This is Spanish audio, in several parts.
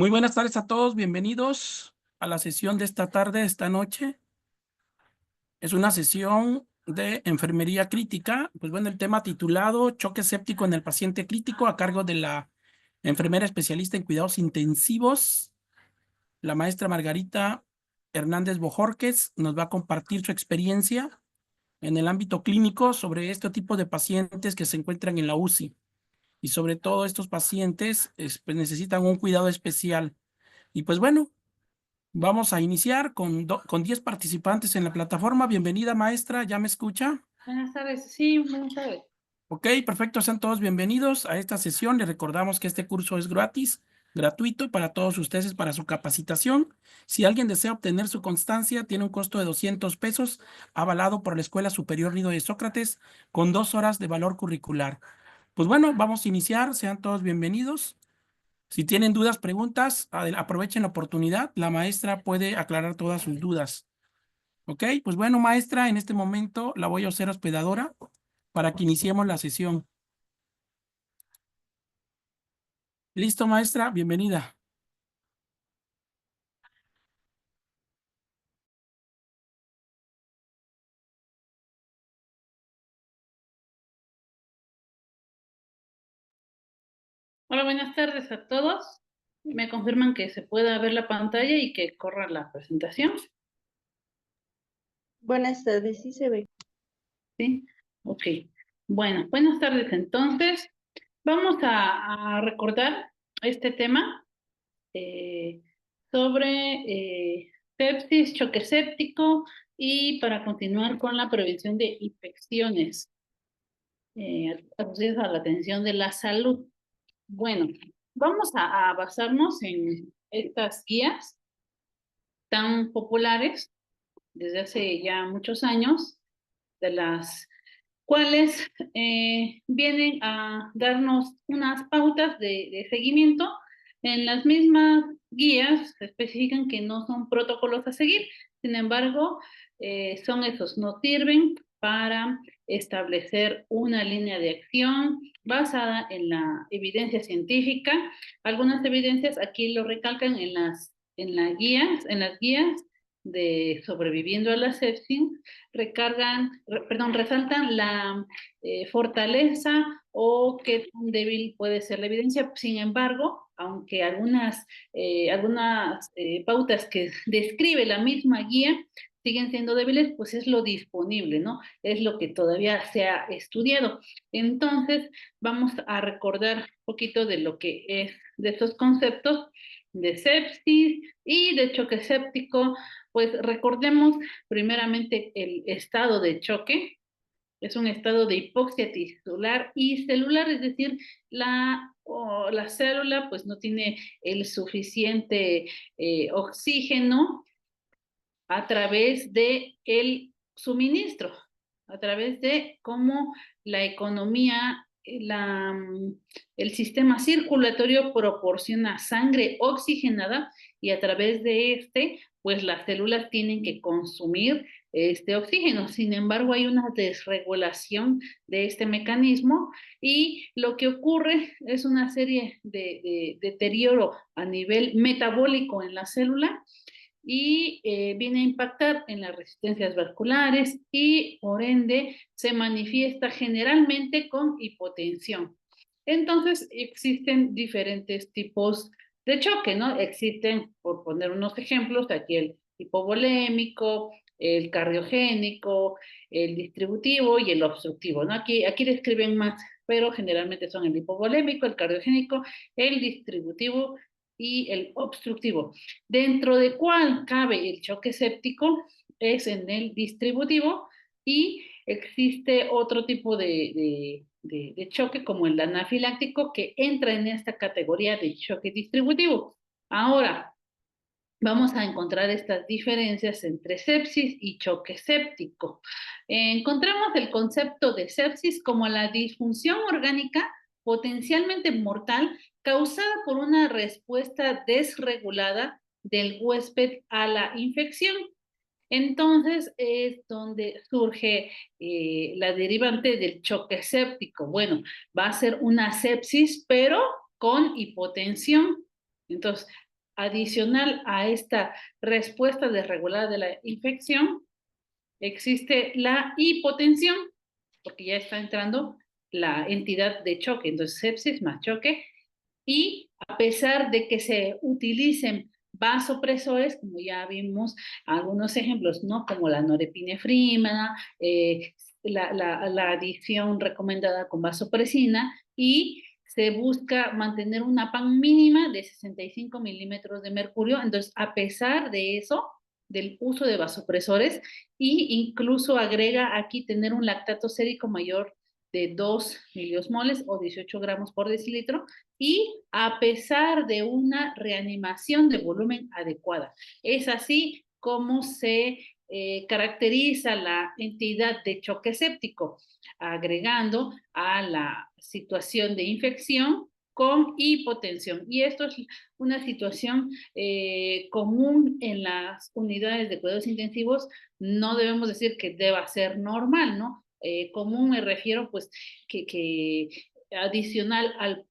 Muy buenas tardes a todos, bienvenidos a la sesión de esta tarde, esta noche. Es una sesión de enfermería crítica. Pues bueno, el tema titulado Choque séptico en el paciente crítico a cargo de la enfermera especialista en cuidados intensivos, la maestra Margarita Hernández Bojorquez, nos va a compartir su experiencia en el ámbito clínico sobre este tipo de pacientes que se encuentran en la UCI. Y sobre todo estos pacientes pues necesitan un cuidado especial. Y pues bueno, vamos a iniciar con 10 participantes en la plataforma. Bienvenida, maestra, ¿ya me escucha? Buenas tardes, sí, buenas tardes. Ok, perfecto, sean todos bienvenidos a esta sesión. Les recordamos que este curso es gratis, gratuito para todos ustedes para su capacitación. Si alguien desea obtener su constancia, tiene un costo de 200 pesos, avalado por la Escuela Superior Nido de Sócrates, con 2 horas de valor curricular. Pues bueno, vamos a iniciar, sean todos bienvenidos. Si tienen dudas, preguntas, aprovechen la oportunidad. La maestra puede aclarar todas sus dudas. Ok, pues bueno, maestra, en este momento la voy a hacer hospedadora para que iniciemos la sesión. Listo, maestra, bienvenida. Hola, buenas tardes a todos. Me confirman que se pueda ver la pantalla y que corra la presentación, Buenas tardes, sí se ve. ¿sí? Ok. Bueno, buenas tardes entonces. Vamos a recordar este tema eh, sobre sepsis, choque séptico y para continuar con la prevención de infecciones asociadas a la atención de la salud. Bueno, vamos a basarnos en estas guías tan populares desde hace ya muchos años, de las cuales vienen a darnos unas pautas de seguimiento. En las mismas guías se especifican que no son protocolos a seguir, sin embargo, son esos, nos sirven para establecer una línea de acción basada en la evidencia científica. Algunas evidencias aquí lo recalcan en las guías de sobreviviendo a la sepsis, resaltan la fortaleza o qué tan débil puede ser la evidencia. Sin embargo, aunque algunas pautas que describe la misma guía siguen siendo débiles, pues es lo disponible, ¿no? Es lo que todavía se ha estudiado. Entonces, vamos a recordar un poquito de lo que es de estos conceptos de sepsis y de choque séptico. Pues recordemos primeramente el estado de choque. Es un estado de hipoxia tisular y celular, es decir, la célula pues no tiene el suficiente oxígeno a través de el suministro, a través de cómo la economía, el sistema circulatorio proporciona sangre oxigenada y a través de pues las células tienen que consumir este oxígeno. Sin embargo, hay una desregulación de este mecanismo y lo que ocurre es una serie de deterioro a nivel metabólico en la célula y viene a impactar en las resistencias vasculares y por ende se manifiesta generalmente con hipotensión. Entonces existen diferentes tipos de choque, ¿no? Existen, por poner unos ejemplos, aquí el hipovolémico, el cardiogénico, el distributivo y el obstructivo, ¿no? Aquí describen más, pero generalmente son el hipovolémico, el cardiogénico, el distributivo y el obstructivo. Dentro de cuál cabe el choque séptico es en el distributivo y existe otro tipo de choque como el anafiláctico que entra en esta categoría de choque distributivo. Ahora, vamos a encontrar estas diferencias entre sepsis y choque séptico. Encontramos el concepto de sepsis como la disfunción orgánica potencialmente mortal causada por una respuesta desregulada del huésped a la infección. Entonces es donde surge la derivante del choque séptico. Bueno, va a ser una sepsis, pero con hipotensión. Entonces, adicional a esta respuesta desregulada de la infección, existe la hipotensión, porque ya está entrando la entidad de choque, entonces sepsis más choque, y a pesar de que se utilicen vasopresores, como ya vimos algunos ejemplos, ¿no? Como la norepinefrina, la adición recomendada con vasopresina, y se busca mantener una PAN mínima de 65 milímetros de mercurio. Entonces, a pesar de eso, del uso de vasopresores, y incluso agrega aquí tener un lactato sérico mayor de 2 miliosmoles o 18 gramos por decilitro, y a pesar de una reanimación de volumen adecuada. Es así como se caracteriza la entidad de choque séptico, agregando a la situación de infección con hipotensión. Y esto es una situación común en las unidades de cuidados intensivos. No debemos decir que deba ser normal, ¿no? Común me refiero pues que adicional al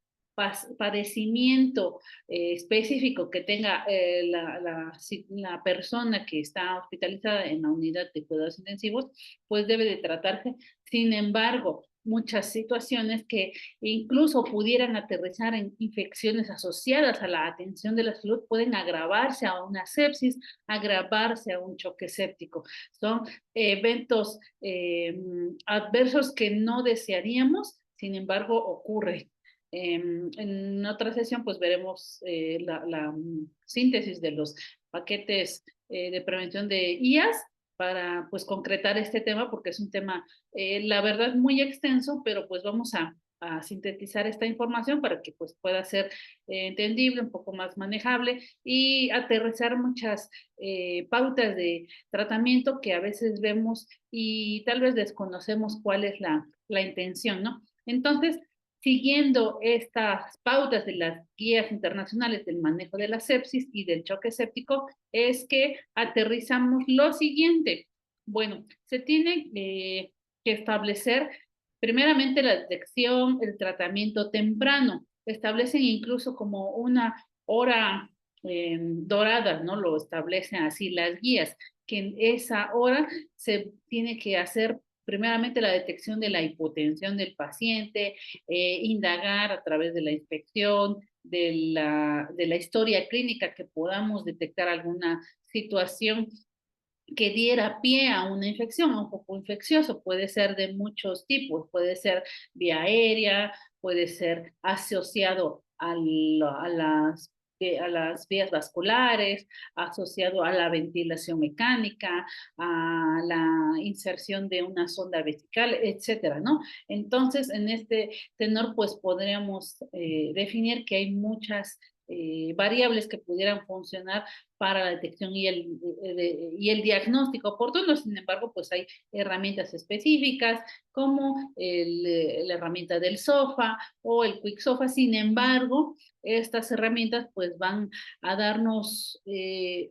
padecimiento específico que tenga la persona que está hospitalizada en la unidad de cuidados intensivos, pues debe de tratarse. Sin embargo, muchas situaciones que incluso pudieran aterrizar en infecciones asociadas a la atención de la salud pueden agravarse a una sepsis, agravarse a un choque séptico. Son eventos adversos que no desearíamos, sin embargo, ocurre. En otra sesión, pues veremos la síntesis de los paquetes de prevención de IAS para pues concretar este tema, porque es un tema, la verdad, muy extenso, pero pues vamos a sintetizar esta información para que pues pueda ser entendible, un poco más manejable, y aterrizar muchas pautas de tratamiento que a veces vemos y tal vez desconocemos cuál es la intención, ¿no? Entonces, siguiendo estas pautas de las guías internacionales del manejo de la sepsis y del choque séptico, es que aterrizamos lo siguiente. Bueno, se tiene que establecer primeramente la detección, el tratamiento temprano. Establecen incluso como una hora dorada, ¿no? Lo establecen así las guías, que en esa hora se tiene que hacer primeramente la detección de la hipotensión del paciente, indagar a través de la inspección, de la historia clínica, que podamos detectar alguna situación que diera pie a una infección, a un foco infeccioso. Puede ser de muchos tipos, puede ser vía aérea, puede ser asociado a las vías vasculares, asociado a la ventilación mecánica, a la inserción de una sonda vesical, etcétera, ¿no? Entonces, en este tenor, pues podríamos definir que hay muchas variables que pudieran funcionar para la detección y el diagnóstico oportuno. Sin embargo, pues hay herramientas específicas como la herramienta del SOFA o el Quick SOFA. Sin embargo, estas herramientas pues van a darnos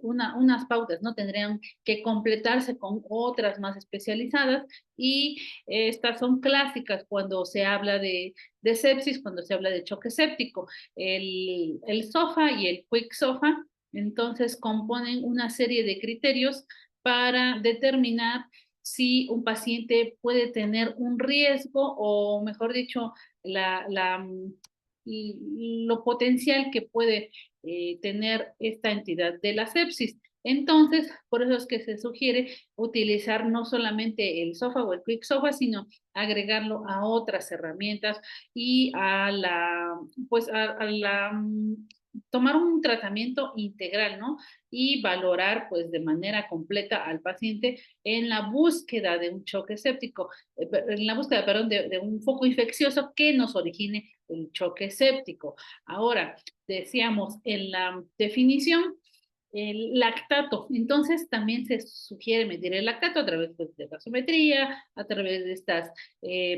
unas pautas, ¿no? Tendrían que completarse con otras más especializadas, y estas son clásicas cuando se habla de sepsis, cuando se habla de choque séptico. El SOFA y el Quick SOFA entonces componen una serie de criterios para determinar si un paciente puede tener un riesgo, o mejor dicho, lo potencial que puede tener esta entidad de la sepsis. Entonces, por eso es que se sugiere utilizar no solamente el SOFA o el Quick SOFA, sino agregarlo a otras herramientas y pues a la tomar un tratamiento integral, ¿no? Y valorar pues de manera completa al paciente en la búsqueda de un choque séptico, en la búsqueda, perdón, de un foco infeccioso que nos origine el choque séptico. Ahora, decíamos en la definición, el lactato. Entonces, también se sugiere medir el lactato a través pues, de gasometría, a través de estas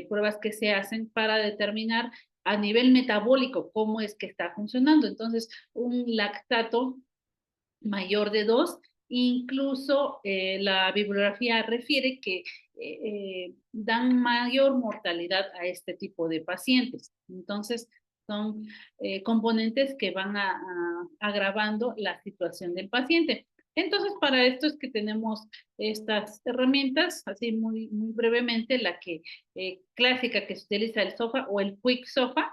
pruebas que se hacen para determinar a nivel metabólico cómo es que está funcionando. Entonces, un lactato mayor de 2, incluso la bibliografía refiere que dan mayor mortalidad a este tipo de pacientes. Entonces, son componentes que van a agravando la situación del paciente. Entonces, para esto es que tenemos estas herramientas, así muy brevemente, la que clásica que se utiliza el SOFA o el Quick SOFA.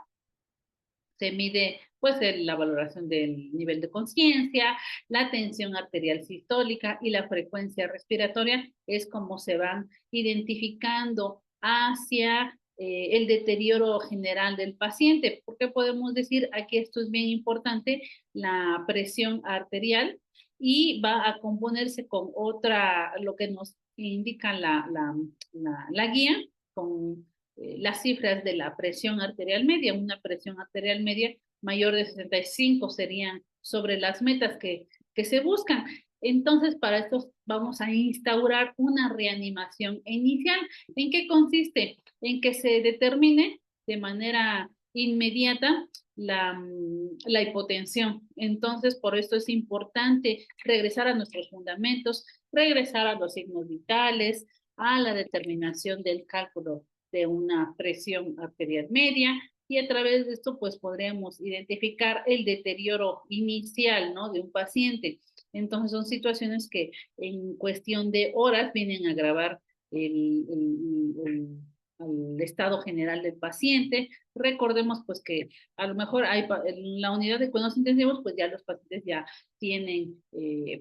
Se mide pues la valoración del nivel de conciencia, la tensión arterial sistólica y la frecuencia respiratoria, es como se van identificando hacia el deterioro general del paciente. ¿Por qué podemos decir aquí esto es bien importante? La presión arterial, y va a componerse con otra, lo que nos indica la guía, con las cifras de la presión arterial media. Una presión arterial media mayor de 65 serían sobre las metas que se buscan. Entonces, para esto vamos a instaurar una reanimación inicial. ¿En qué consiste? En que se determine de manera inmediata la hipotensión. Entonces, por esto es importante regresar a nuestros fundamentos, regresar a los signos vitales, a la determinación del cálculo de una presión arterial media, y a través de esto pues podríamos identificar el deterioro inicial, ¿no?, de un paciente. Entonces son situaciones que en cuestión de horas vienen a agravar el estado general del paciente. Recordemos pues que a lo mejor hay en la unidad de cuidados intensivos, pues ya los pacientes ya tienen,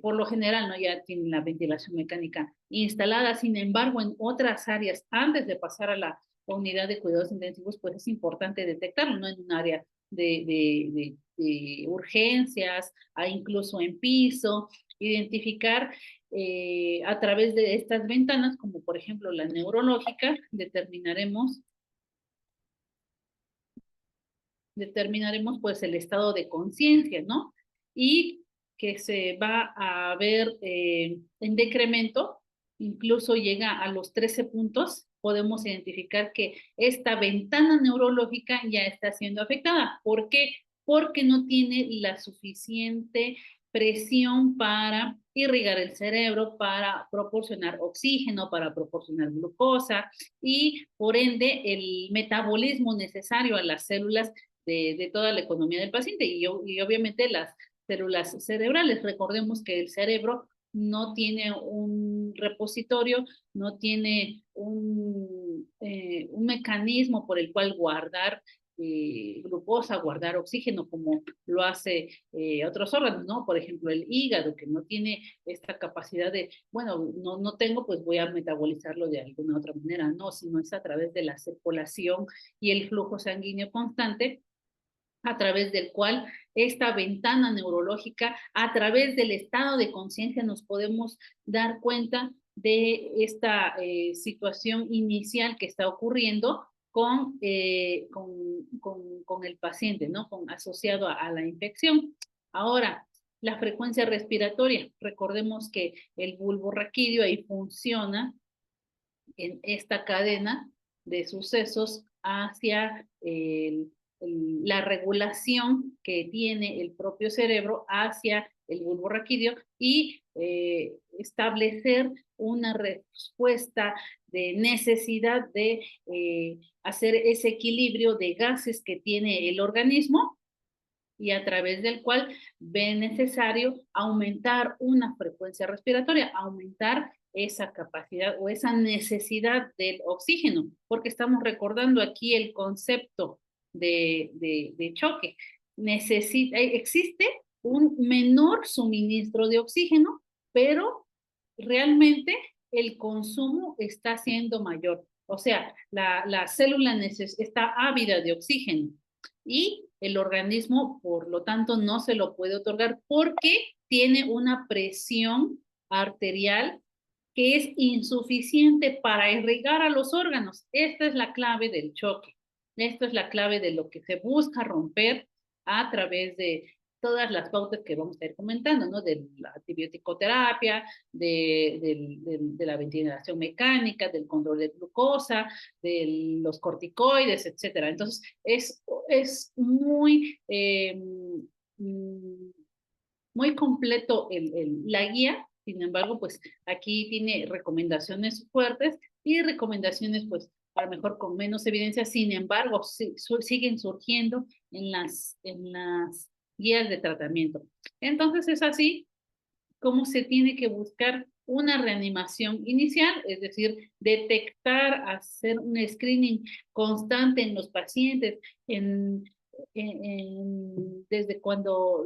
por lo general, ¿no?, ya tienen la ventilación mecánica instalada. Sin embargo, en otras áreas, antes de pasar a la unidad de cuidados intensivos, pues es importante detectarlo, ¿no?, en un área de urgencias, incluso en piso, identificar a través de estas ventanas, como por ejemplo la neurológica, determinaremos pues el estado de conciencia, ¿no? Y que se va a ver en decremento, incluso llega a los 13 puntos, podemos identificar que esta ventana neurológica ya está siendo afectada. ¿Por qué? Porque no tiene la suficiente presión para irrigar el cerebro, para proporcionar oxígeno, para proporcionar glucosa, y por ende el metabolismo necesario a las células de toda la economía del paciente, y obviamente las células cerebrales. Recordemos que el cerebro no tiene un repositorio, no tiene un mecanismo por el cual guardar glucosa, guardar oxígeno, como lo hace otros órganos, ¿no? Por ejemplo, el hígado, que no tiene esta capacidad de, bueno, no tengo, pues voy a metabolizarlo de alguna otra manera, no, sino es a través de la circulación y el flujo sanguíneo constante, a través del cual esta ventana neurológica, a través del estado de conciencia, nos podemos dar cuenta de esta situación inicial que está ocurriendo con el paciente, ¿no?, asociado a la infección. Ahora, la frecuencia respiratoria. Recordemos que el bulbo raquídeo ahí funciona en esta cadena de sucesos hacia la regulación que tiene el propio cerebro hacia el bulbo raquídeo, y establecer una respuesta de necesidad de hacer ese equilibrio de gases que tiene el organismo, y a través del cual ve necesario aumentar una frecuencia respiratoria, aumentar esa capacidad o esa necesidad del oxígeno, porque estamos recordando aquí el concepto de choque. Existe un menor suministro de oxígeno, pero realmente el consumo está siendo mayor. O sea, la célula está ávida de oxígeno, y el organismo, por lo tanto, no se lo puede otorgar porque tiene una presión arterial que es insuficiente para irrigar a los órganos. Esta es la clave del choque. Esto es la clave de lo que se busca romper a través de todas las pautas que vamos a ir comentando, ¿no? De la antibiótico-terapia, de la ventilación mecánica, del control de glucosa, de los corticoides, etcétera. Entonces, es muy, muy completo la guía. Sin embargo, pues aquí tiene recomendaciones fuertes y recomendaciones, pues, a lo mejor con menos evidencia. Sin embargo, siguen surgiendo en las guías de tratamiento. Entonces es así cómo se tiene que buscar una reanimación inicial, es decir, detectar, hacer un screening constante en los pacientes, desde cuando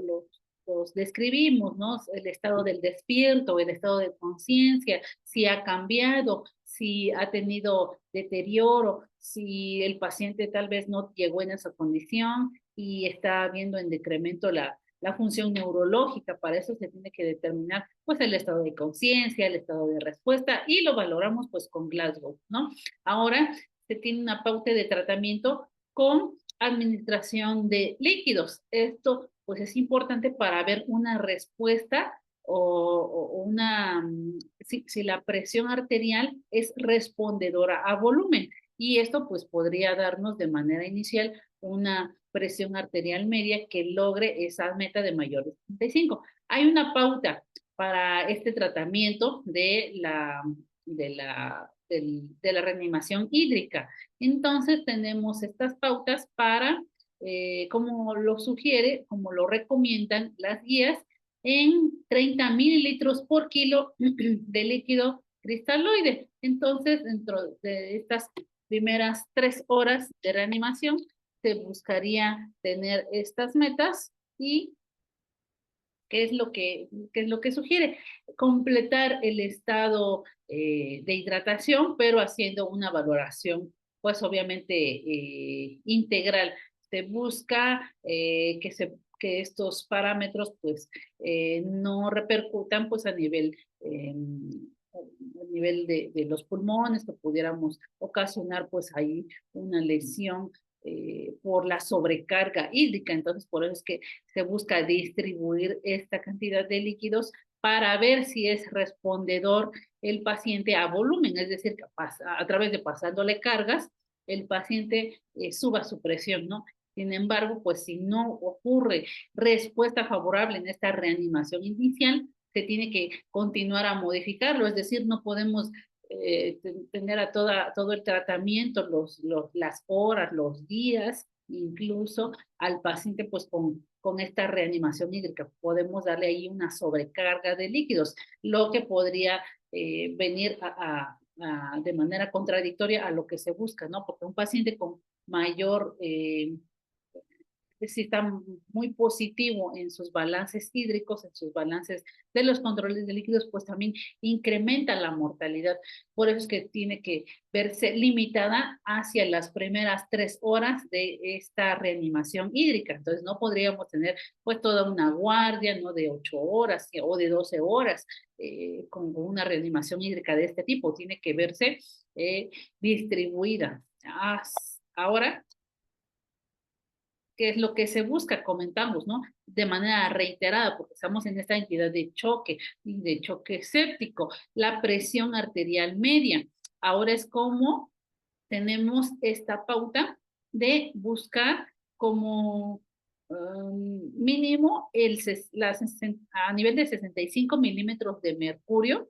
los describimos, ¿no? El estado del despierto, el estado de conciencia, si ha cambiado, si ha tenido deterioro, si el paciente tal vez no llegó en esa condición y está viendo en decremento la función neurológica. Para eso se tiene que determinar pues el estado de conciencia, el estado de respuesta y lo valoramos pues con Glasgow, ¿no? Ahora se tiene una pauta de tratamiento con administración de líquidos. Esto pues es importante para ver una respuesta o una, si la presión arterial es respondedora a volumen. Y esto pues podría darnos de manera inicial una presión arterial media que logre esa meta de mayor de 75. Hay una pauta para este tratamiento de la reanimación hídrica. Entonces tenemos estas pautas para, como lo sugiere, como lo recomiendan las guías, en 30 mililitros por kilo de líquido cristaloide. Entonces, dentro de estas primeras 3 horas de reanimación, se buscaría tener estas metas y qué es lo que sugiere? Completar el estado de hidratación, pero haciendo una valoración, pues obviamente integral. Se busca que estos parámetros pues no repercutan pues a nivel de los pulmones, que pudiéramos ocasionar pues ahí una lesión por la sobrecarga hídrica. Entonces, por eso es que se busca distribuir esta cantidad de líquidos para ver si es respondedor el paciente a volumen, es decir, que a través de pasándole cargas, el paciente suba su presión, ¿no? Sin embargo, pues si no ocurre respuesta favorable en esta reanimación inicial, se tiene que continuar a modificarlo, es decir, no podemos tener todo el tratamiento, las horas, los días, incluso al paciente pues con esta reanimación hídrica. Podemos darle ahí una sobrecarga de líquidos, lo que podría venir de manera contradictoria a lo que se busca, ¿no? Porque un paciente con mayor si está muy positivo en sus balances hídricos, en sus balances de los controles de líquidos, pues también incrementa la mortalidad. Por eso es que tiene que verse limitada hacia las primeras 3 horas de esta reanimación hídrica. Entonces no podríamos tener pues toda una guardia, ¿no? De 8 horas o de 12 horas con una reanimación hídrica de este tipo. Tiene que verse distribuida. Ahora, que es lo que se busca, comentamos, ¿no? De manera reiterada, porque estamos en esta entidad de choque y de choque séptico, la presión arterial media. Ahora es como tenemos esta pauta de buscar como mínimo a nivel de 65 milímetros de mercurio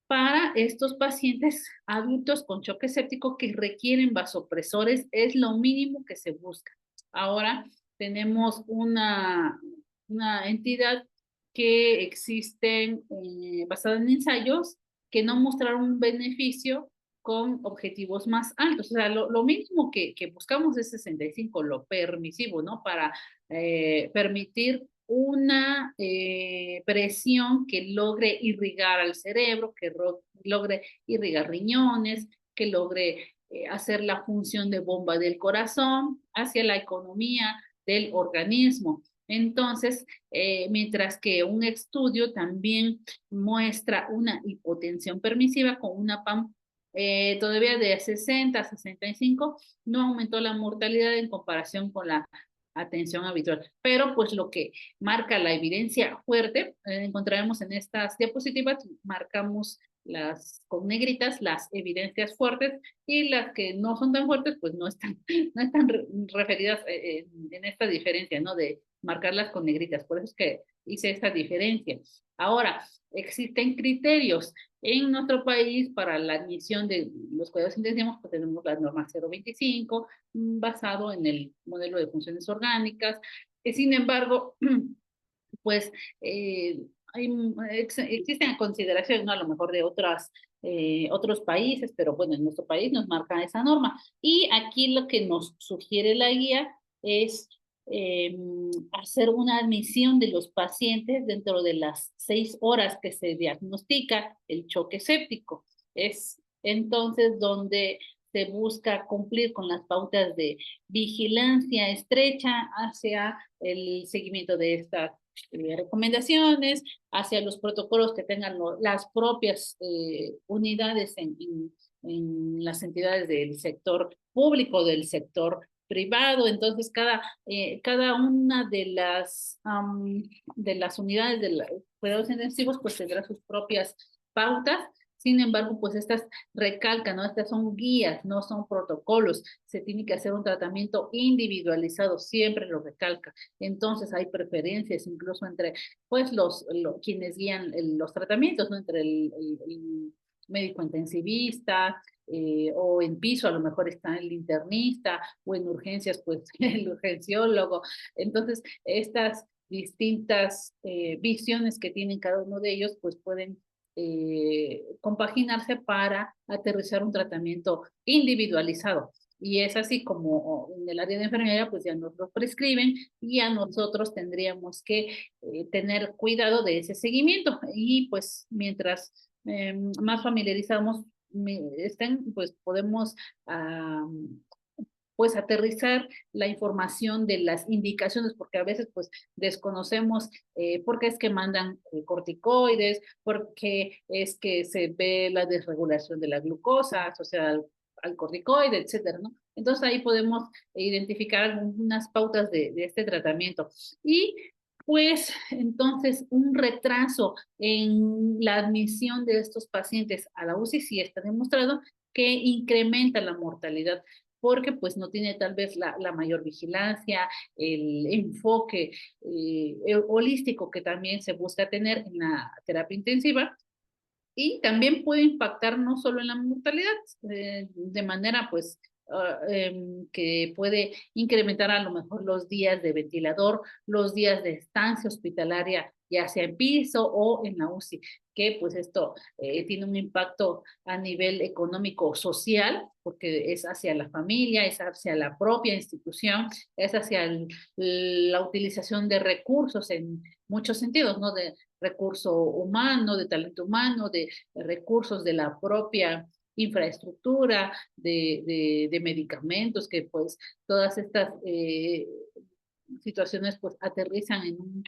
para estos pacientes adultos con choque séptico que requieren vasopresores, es lo mínimo que se busca. Ahora tenemos una entidad que existen basada en ensayos que no mostraron un beneficio con objetivos más altos. O sea, lo mínimo que buscamos es 65, lo permisivo, ¿no? Para permitir una presión que logre irrigar al cerebro, que logre irrigar riñones, que logre hacer la función de bomba del corazón hacia la economía del organismo. Entonces, mientras que un estudio también muestra una hipotensión permisiva con una PAM todavía de 60 a 65, no aumentó la mortalidad en comparación con la atención habitual. Pero pues lo que marca la evidencia fuerte, encontraremos en estas diapositivas, marcamos con negritas las evidencias fuertes y las que no son tan fuertes, pues no están referidas en esta diferencia, ¿no? De marcarlas con negritas. Por eso es que hice esta diferencia. Ahora, existen criterios en nuestro país para la admisión de los cuidados intensivos, pues tenemos la norma 025, basado en el modelo de funciones orgánicas. Sin embargo, pues existen consideraciones, ¿no? A lo mejor de otros países, pero bueno, en nuestro país nos marca esa norma. Y aquí lo que nos sugiere la guía es eh, hacer una admisión de los pacientes dentro de las 6 horas que se diagnostica el choque séptico. Es entonces donde se busca cumplir con las pautas de vigilancia estrecha hacia el seguimiento de estas recomendaciones, hacia los protocolos que tengan las propias unidades en las entidades del sector público, del sector privado. Entonces, cada una de las unidades de cuidados intensivos pues tendrá sus propias pautas. Sin embargo, pues estas recalcan, ¿no? Estas son guías, no son protocolos. Se tiene que hacer un tratamiento individualizado, siempre lo recalca. Entonces hay preferencias incluso entre pues quienes guían los tratamientos, ¿no? Entre el médico intensivista, o en piso a lo mejor está el internista, o en urgencias pues el urgenciólogo. Entonces estas distintas visiones que tienen cada uno de ellos pues pueden compaginarse para aterrizar un tratamiento individualizado. Y es así como en el área de enfermería, pues ya nos lo prescriben y a nosotros tendríamos que tener cuidado de ese seguimiento. Y pues mientras más familiarizamos estén, pues podemos pues aterrizar la información de las indicaciones, porque a veces pues desconocemos por qué es que mandan corticoides, por qué es que se ve la desregulación de la glucosa asociada al corticoide, etcétera, ¿no? Entonces ahí podemos identificar algunas pautas de este tratamiento. Y pues entonces un retraso en la admisión de estos pacientes a la UCI sí está demostrado que incrementa la mortalidad porque pues no tiene tal vez la mayor vigilancia, el enfoque holístico que también se busca tener en la terapia intensiva y también puede impactar no solo en la mortalidad, de manera pues que puede incrementar a lo mejor los días de ventilador, los días de estancia hospitalaria, ya sea en piso o en la UCI, que pues esto tiene un impacto a nivel económico social, porque es hacia la familia, es hacia la propia institución, es hacia la utilización de recursos en muchos sentidos, ¿no? De recurso humano, de talento humano, de recursos de la propia infraestructura, de medicamentos, que pues todas estas situaciones pues aterrizan en un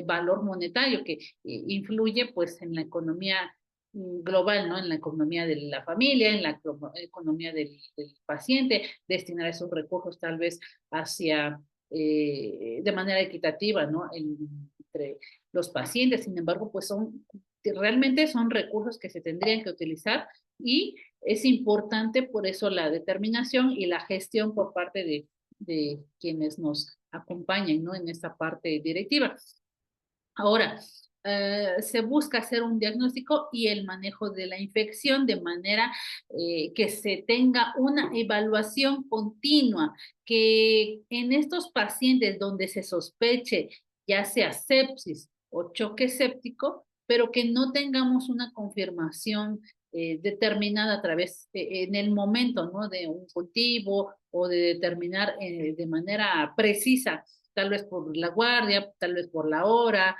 valor monetario que influye pues en la economía global, ¿no? En la economía de la familia, en la economía del paciente, destinar esos recursos tal vez hacia, de manera equitativa, ¿no? Entre los pacientes. Sin embargo, pues realmente son recursos que se tendrían que utilizar y es importante por eso la determinación y la gestión por parte de quienes nos acompañan, ¿no? En esta parte directiva. Ahora, se busca hacer un diagnóstico y el manejo de la infección de manera que se tenga una evaluación continua, que en estos pacientes donde se sospeche ya sea sepsis o choque séptico, pero que no tengamos una confirmación determinada a través, en el momento, ¿no? De un cultivo o de determinar de manera precisa tal vez por la guardia, tal vez por la hora,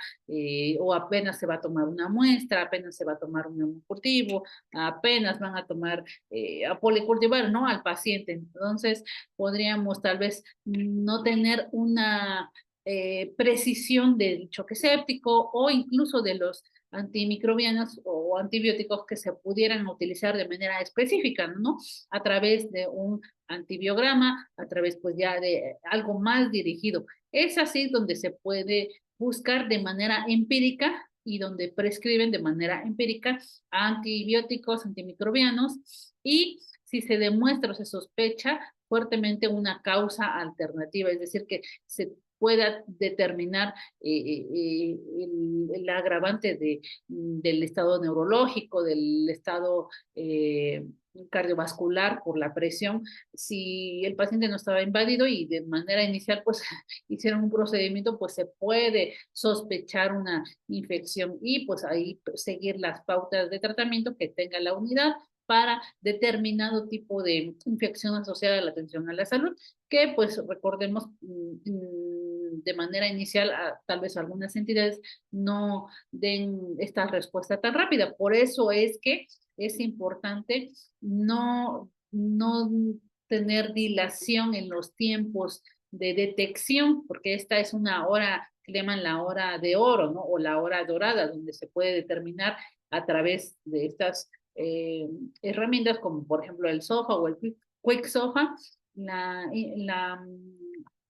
o apenas se va a tomar una muestra, apenas se va a tomar un cultivo, apenas van a tomar, a policultivar, ¿no? Al paciente. Entonces, podríamos tal vez no tener una precisión del choque séptico o incluso de los antimicrobianos o antibióticos que se pudieran utilizar de manera específica, ¿no? A través de un antibiograma, a través pues ya de algo más dirigido. Es así donde se puede buscar de manera empírica y donde prescriben de manera empírica antibióticos, antimicrobianos y si se demuestra o se sospecha fuertemente una causa alternativa, es decir, que se pueda determinar agravante del estado neurológico, del estado cardiovascular por la presión, si el paciente no estaba invadido y de manera inicial pues hicieron un procedimiento, pues se puede sospechar una infección y pues ahí seguir las pautas de tratamiento que tenga la unidad para determinado tipo de infección asociada a la atención a la salud, que pues recordemos de manera inicial tal vez algunas entidades no den esta respuesta tan rápida. Por eso es que es importante no tener dilación en los tiempos de detección, porque esta es una hora que le llaman la hora de oro, ¿no? O la hora dorada, donde se puede determinar a través de estas herramientas, como por ejemplo el SOFA o el Quick SOFA, la,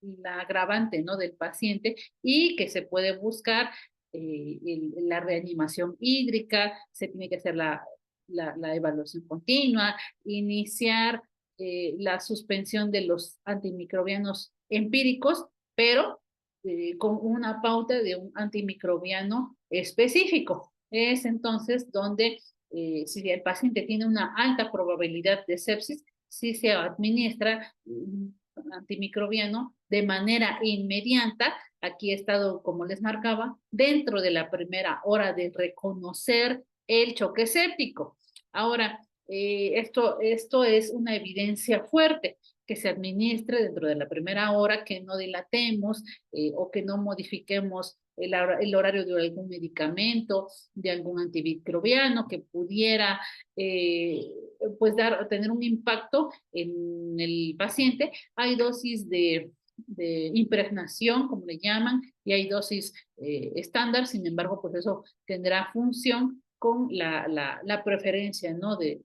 la agravante, ¿no? Del paciente y que se puede buscar la reanimación hídrica, se tiene que hacer la evaluación continua, iniciar la suspensión de los antimicrobianos empíricos, pero con una pauta de un antimicrobiano específico. Es entonces donde si el paciente tiene una alta probabilidad de sepsis, si se administra un antimicrobiano de manera inmediata. Aquí he estado, como les marcaba, dentro de la primera hora de reconocer el choque séptico. Ahora, esto es una evidencia fuerte que se administre dentro de la primera hora, que no dilatemos o que no modifiquemos el horario de algún medicamento, de algún antimicrobiano que pudiera pues tener un impacto en el paciente. Hay dosis de impregnación, como le llaman, y hay dosis estándar, sin embargo, pues eso tendrá función con la preferencia, ¿no? Del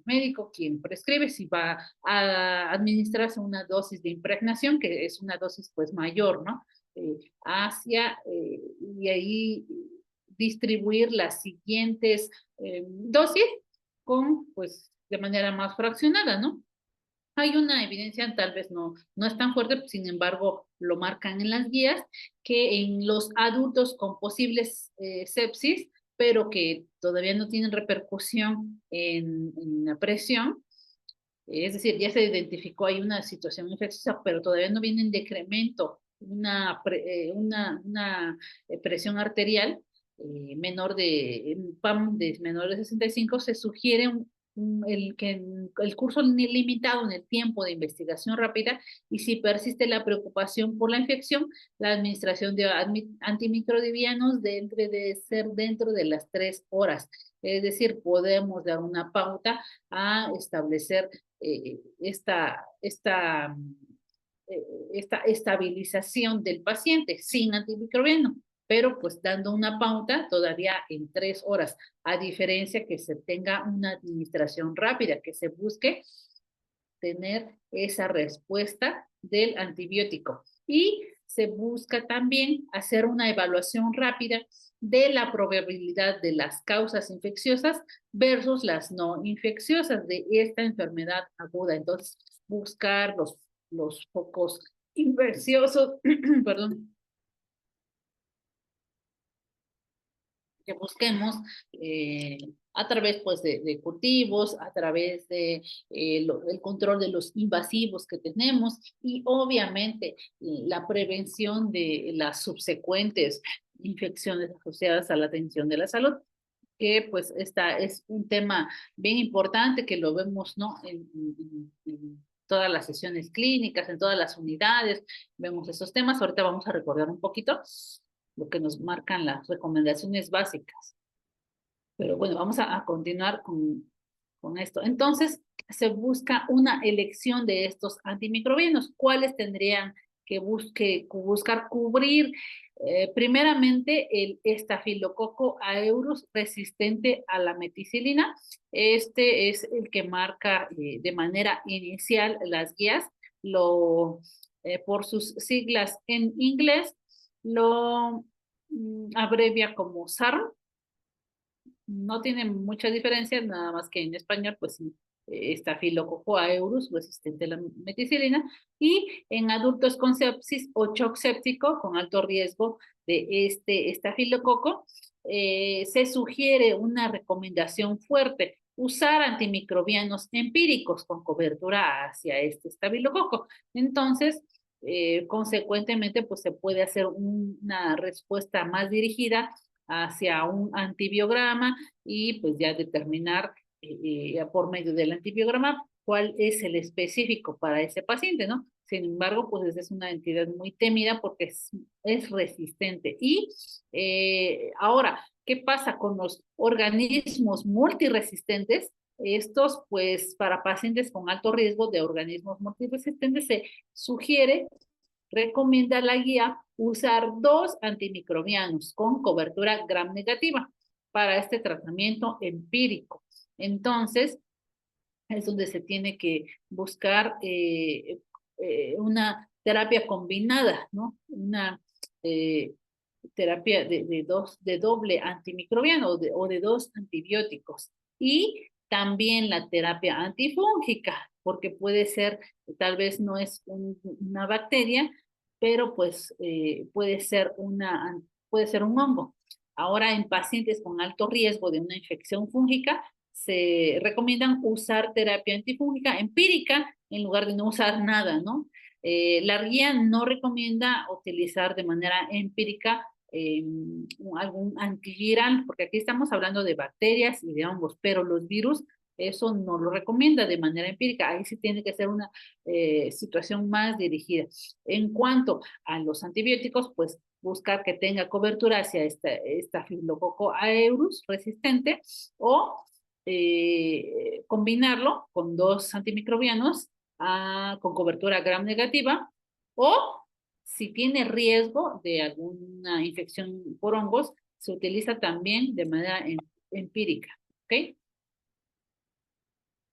médico, quien prescribe, si va a administrarse una dosis de impregnación, que es una dosis pues mayor, ¿no? Y ahí distribuir las siguientes dosis con, pues, de manera más fraccionada, ¿no? Hay una evidencia, tal vez no es tan fuerte, sin embargo, lo marcan en las guías, que en los adultos con posibles sepsis, pero que todavía no tienen repercusión en la presión, es decir, ya se identificó, hay una situación infecciosa, pero todavía no viene en decremento una presión arterial menor de PAM de menor de 65, se sugiere el curso limitado en el tiempo de investigación rápida y si persiste la preocupación por la infección, la administración de antimicrobianos debe de ser dentro de las 3 horas. Es decir, podemos dar una pauta a establecer esta esta estabilización del paciente sin antimicrobiano, pero pues dando una pauta todavía en 3 horas, a diferencia que se tenga una administración rápida, que se busque tener esa respuesta del antibiótico. Y se busca también hacer una evaluación rápida de la probabilidad de las causas infecciosas versus las no infecciosas de esta enfermedad aguda. Entonces, buscar los focos infecciosos, perdón, que busquemos a través pues de cultivos, a través de el control de los invasivos que tenemos y obviamente la prevención de las subsecuentes infecciones asociadas a la atención de la salud, que pues esta es un tema bien importante que lo vemos, ¿no? En todas las sesiones clínicas, en todas las unidades, vemos esos temas. Ahorita vamos a recordar un poquito lo que nos marcan las recomendaciones básicas. Pero bueno, vamos a continuar con esto. Entonces, se busca una elección de estos antimicrobianos. ¿Cuáles tendrían que buscar cubrir? Primeramente, el estafilococo aureus resistente a la meticilina. Este es el que marca de manera inicial las guías, por sus siglas en inglés, lo abrevia como SARM. No tiene mucha diferencia, nada más que en español, pues sí, Staphylococcus aureus, resistente a la meticilina, y en adultos con sepsis o shock séptico, con alto riesgo de este estafilococo, se sugiere una recomendación fuerte usar antimicrobianos empíricos con cobertura hacia este estafilococo. Entonces, consecuentemente, pues se puede hacer una respuesta más dirigida hacia un antibiograma y pues ya determinar por medio del antibiograma cuál es el específico para ese paciente, ¿no? Sin embargo, pues es una entidad muy temida porque es resistente. Y ahora, ¿qué pasa con los organismos multiresistentes? Estos, pues, para pacientes con alto riesgo de organismos multiresistentes, se sugiere, recomienda la guía usar 2 antimicrobianos con cobertura gram negativa para este tratamiento empírico. Entonces, es donde se tiene que buscar una terapia combinada, ¿no? Una eh, terapia de doble antimicrobiano o de 2 antibióticos. Y también la terapia antifúngica, porque puede ser, tal vez no es una bacteria, pero pues puede ser un hongo. Ahora, en pacientes con alto riesgo de una infección fúngica, se recomiendan usar terapia antifúngica empírica en lugar de no usar nada, ¿no? La guía no recomienda utilizar de manera empírica algún antiviral, porque aquí estamos hablando de bacterias y de hongos, pero los virus, eso no lo recomienda de manera empírica. Ahí sí tiene que ser una situación más dirigida. En cuanto a los antibióticos, pues buscar que tenga cobertura hacia Staphylococcus aureus resistente o combinarlo con 2 antimicrobianos con cobertura gram negativa o si tiene riesgo de alguna infección por hongos, se utiliza también de manera empírica, ¿ok?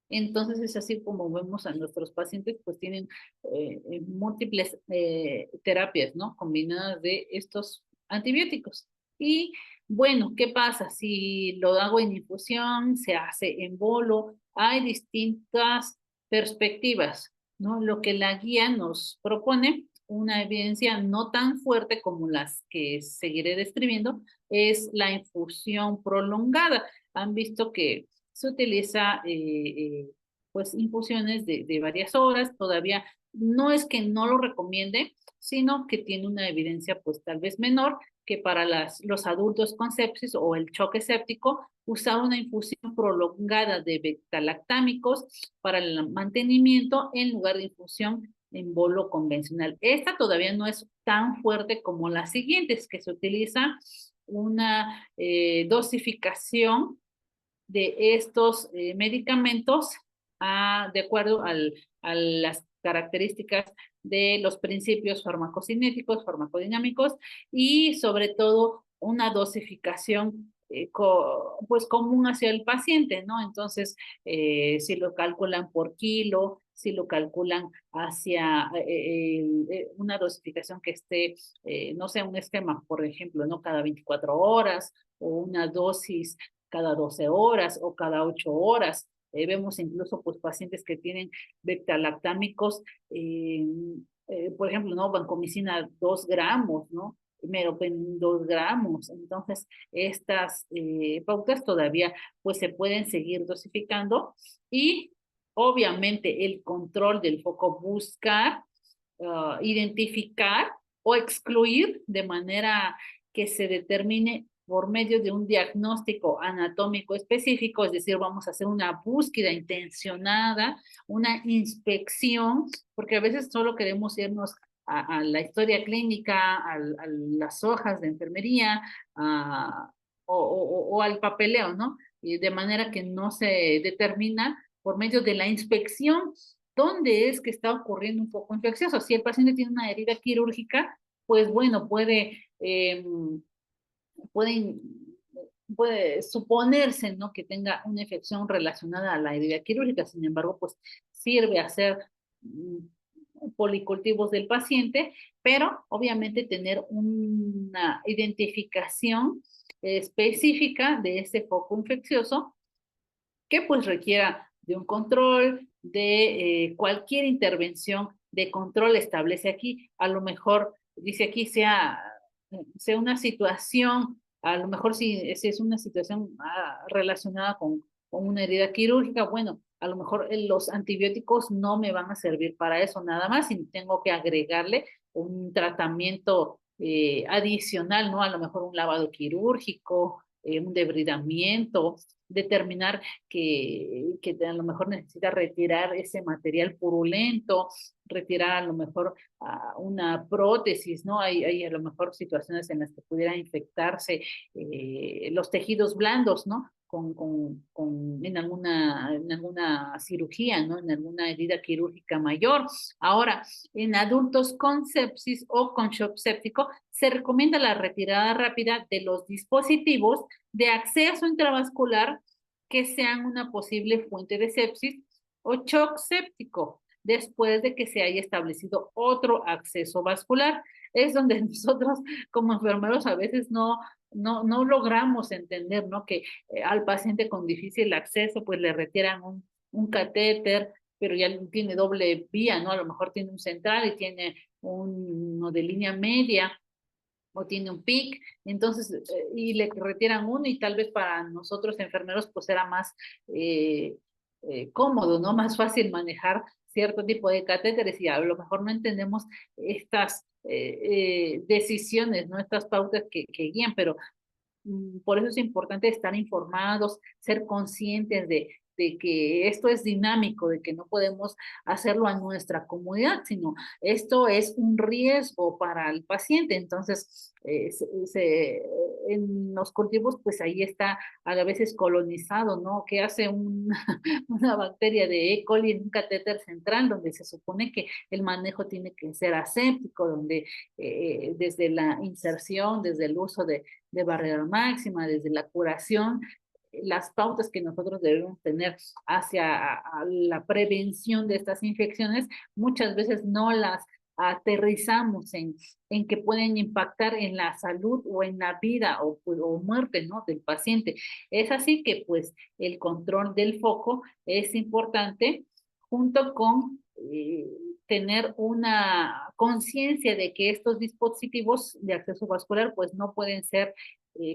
Entonces es así como vemos a nuestros pacientes, pues tienen múltiples terapias, ¿no? Combinadas de estos antibióticos. Y bueno, ¿qué pasa? Si lo hago en infusión, se hace en bolo, hay distintas perspectivas, ¿no? Lo que la guía nos propone, una evidencia no tan fuerte como las que seguiré describiendo, es la infusión prolongada. Han visto que se utiliza pues infusiones de varias horas, todavía no es que no lo recomiende, sino que tiene una evidencia pues tal vez menor que para los adultos con sepsis o el choque séptico, usar una infusión prolongada de beta-lactámicos para el mantenimiento en lugar de infusión en bolo convencional. Esta todavía no es tan fuerte como las siguientes, que se utiliza una dosificación de estos medicamentos de acuerdo a las características de los principios farmacocinéticos, farmacodinámicos y sobre todo una dosificación pues común hacia el paciente, ¿no? Entonces, si lo calculan por kilo, si lo calculan hacia una dosificación que esté, no sé, un esquema, por ejemplo, ¿no? Cada 24 horas o una dosis cada 12 horas o cada 8 horas. Vemos incluso pues pacientes que tienen beta-lactámicos, por ejemplo, ¿no? Vancomicina 2 gramos, ¿no? Meropen 2 gramos. Entonces, estas pautas todavía pues se pueden seguir dosificando y obviamente el control del foco buscar, identificar o excluir de manera que se determine por medio de un diagnóstico anatómico específico, es decir, vamos a hacer una búsqueda intencionada, una inspección, porque a veces solo queremos irnos a la historia clínica, a las hojas de enfermería, o al papeleo, ¿no? Y de manera que no se determina por medio de la inspección dónde es que está ocurriendo un foco infeccioso. Si el paciente tiene una herida quirúrgica, pues bueno, pueden, puede suponerse, ¿no? Que tenga una infección relacionada a la herida quirúrgica. Sin embargo, pues sirve hacer policultivos del paciente, pero obviamente tener una identificación específica de ese foco infeccioso que pues requiera de un control, de cualquier intervención de control establece aquí, a lo mejor dice aquí sea una situación, a lo mejor si es una situación relacionada con una herida quirúrgica, bueno, a lo mejor los antibióticos no me van a servir para eso nada más y tengo que agregarle un tratamiento adicional, ¿no? A lo mejor un lavado quirúrgico, un debridamiento, determinar que a lo mejor necesita retirar ese material purulento, retirar a lo mejor una prótesis, ¿no? Hay a lo mejor situaciones en las que pudiera infectarse los tejidos blandos, ¿no? En alguna cirugía, ¿no? En alguna herida quirúrgica mayor. Ahora, en adultos con sepsis o con shock séptico, se recomienda la retirada rápida de los dispositivos de acceso intravascular que sean una posible fuente de sepsis o shock séptico, después de que se haya establecido otro acceso vascular. Es donde nosotros como enfermeros a veces no logramos entender, ¿no? Que al paciente con difícil acceso, pues le retiran un catéter, pero ya tiene doble vía, ¿no? A lo mejor tiene un central y tiene uno de línea media o tiene un PIC, entonces, y le retiran uno y tal vez para nosotros enfermeros pues era más eh, cómodo, ¿no? Más fácil manejar cierto tipo de catéteres y a lo mejor no entendemos estas decisiones, ¿no? Estas pautas que guían, pero por eso es importante estar informados, ser conscientes de que esto es dinámico, de que no podemos hacerlo a nuestra comunidad, sino esto es un riesgo para el paciente. Entonces, en los cultivos, pues ahí está a veces colonizado, ¿no? ¿Qué hace una bacteria de E. coli en un catéter central donde se supone que el manejo tiene que ser aséptico, donde desde la inserción, desde el uso de barrera máxima, desde la curación, las pautas que nosotros debemos tener hacia la prevención de estas infecciones, muchas veces no las aterrizamos en que pueden impactar en la salud o en la vida o muerte, ¿no? Del paciente. Es así que pues el control del foco es importante junto con tener una conciencia de que estos dispositivos de acceso vascular pues no pueden ser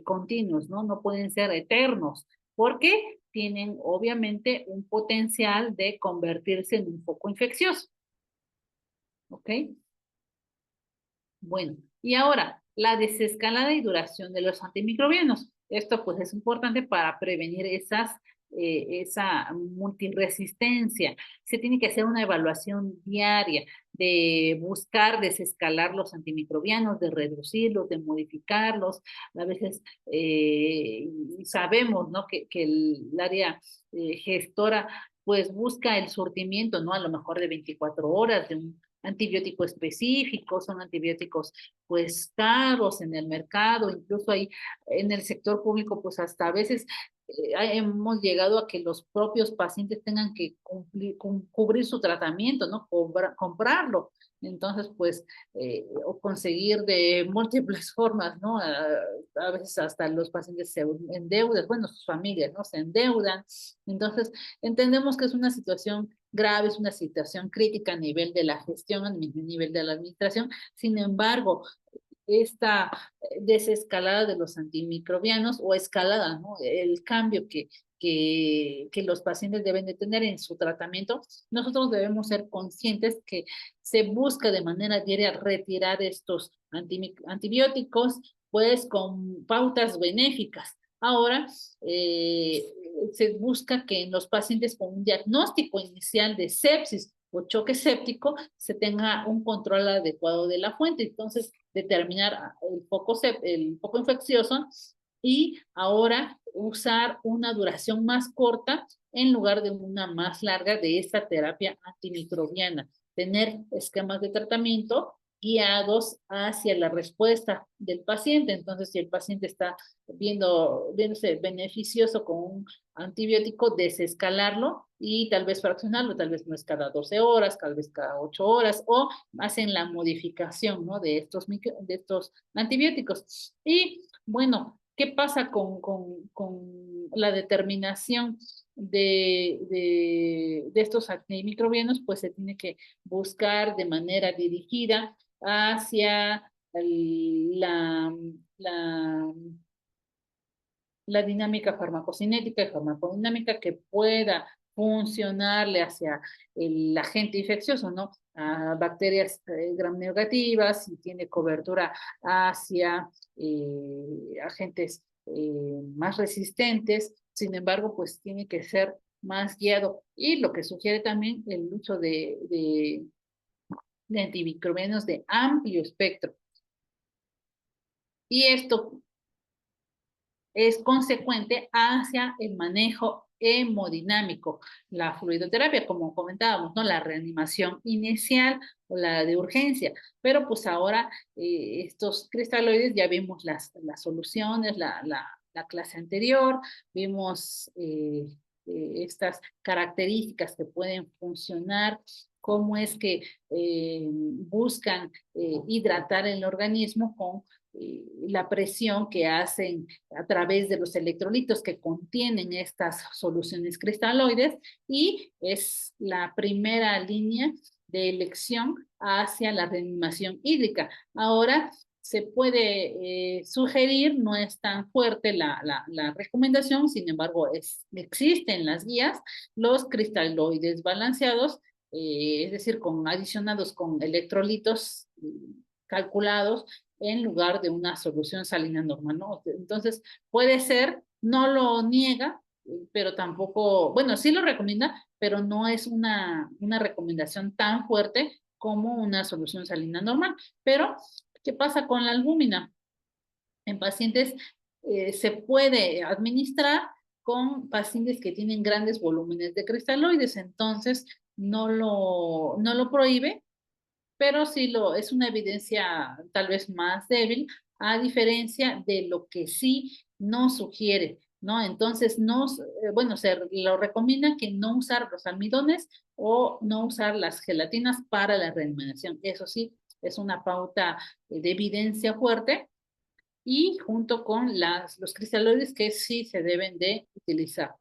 continuos, ¿no? No pueden ser eternos, porque tienen obviamente un potencial de convertirse en un foco infeccioso, ¿ok? Bueno, y ahora, la desescalada y duración de los antimicrobianos. Esto pues es importante para prevenir esa multiresistencia. Se tiene que hacer una evaluación diaria de buscar desescalar los antimicrobianos, de reducirlos, de modificarlos. A veces sabemos, ¿no? Que el área gestora pues busca el surtimiento, ¿no? A lo mejor de 24 horas de un antibiótico específico, son antibióticos pues caros en el mercado, incluso hay en el sector público pues hasta a veces hemos llegado a que los propios pacientes tengan que cubrir su tratamiento, ¿no? Comprarlo. Entonces, pues, o conseguir de múltiples formas, ¿no? A veces hasta los pacientes se endeudan, bueno, sus familias, ¿no? Se endeudan. Entonces, entendemos que es una situación grave, es una situación crítica a nivel de la gestión, a nivel de la administración. Sin embargo, esta desescalada de los antimicrobianos o escalada, ¿no? El cambio que los pacientes deben de tener en su tratamiento, nosotros debemos ser conscientes que se busca de manera diaria retirar estos antibióticos, pues con pautas benéficas. Ahora, se busca que en los pacientes con un diagnóstico inicial de sepsis o choque séptico se tenga un control adecuado de la fuente. Entonces, determinar el foco infeccioso y ahora usar una duración más corta en lugar de una más larga de esta terapia antimicrobiana. Tener esquemas de tratamiento guiados hacia la respuesta del paciente. Entonces, si el paciente está viéndose beneficioso con un antibiótico, desescalarlo y tal vez fraccionarlo, tal vez no es cada 12 horas, tal vez cada 8 horas, o hacen la modificación, ¿no? De estos antibióticos. Y bueno, ¿qué pasa con la determinación de estos antimicrobianos? Pues se tiene que buscar de manera dirigida hacia la la dinámica farmacocinética y farmacodinámica que pueda funcionarle hacia el agente infeccioso, ¿no? A bacterias gram negativas, si tiene cobertura hacia agentes más resistentes, sin embargo, pues tiene que ser más guiado. Y lo que sugiere también el uso de antimicrobianos de amplio espectro. Y esto es consecuente hacia el manejo hemodinámico, la fluidoterapia, como comentábamos, ¿no? La reanimación inicial o la de urgencia, pero pues ahora estos cristaloides ya vimos las soluciones, la clase anterior, vimos estas características que pueden funcionar, cómo es que buscan hidratar el organismo con la presión que hacen a través de los electrolitos que contienen estas soluciones cristaloides y es la primera línea de elección hacia la reanimación hídrica. Ahora se puede sugerir, no es tan fuerte la recomendación, sin embargo existen las guías, los cristaloides balanceados, es decir, adicionados con electrolitos calculados en lugar de una solución salina normal, ¿no? Entonces, puede ser, no lo niega, pero tampoco, bueno, sí lo recomienda, pero no es una recomendación tan fuerte como una solución salina normal. Pero, ¿qué pasa con la albúmina? En pacientes se puede administrar con pacientes que tienen grandes volúmenes de cristaloides, entonces no lo prohíbe, pero sí es una evidencia tal vez más débil, a diferencia de lo que sí no sugiere, ¿no? Entonces, no, bueno, se lo recomienda que no usar los almidones o no usar las gelatinas para la reanimación. Eso sí, es una pauta de evidencia fuerte y junto con los cristaloides que sí se deben de utilizar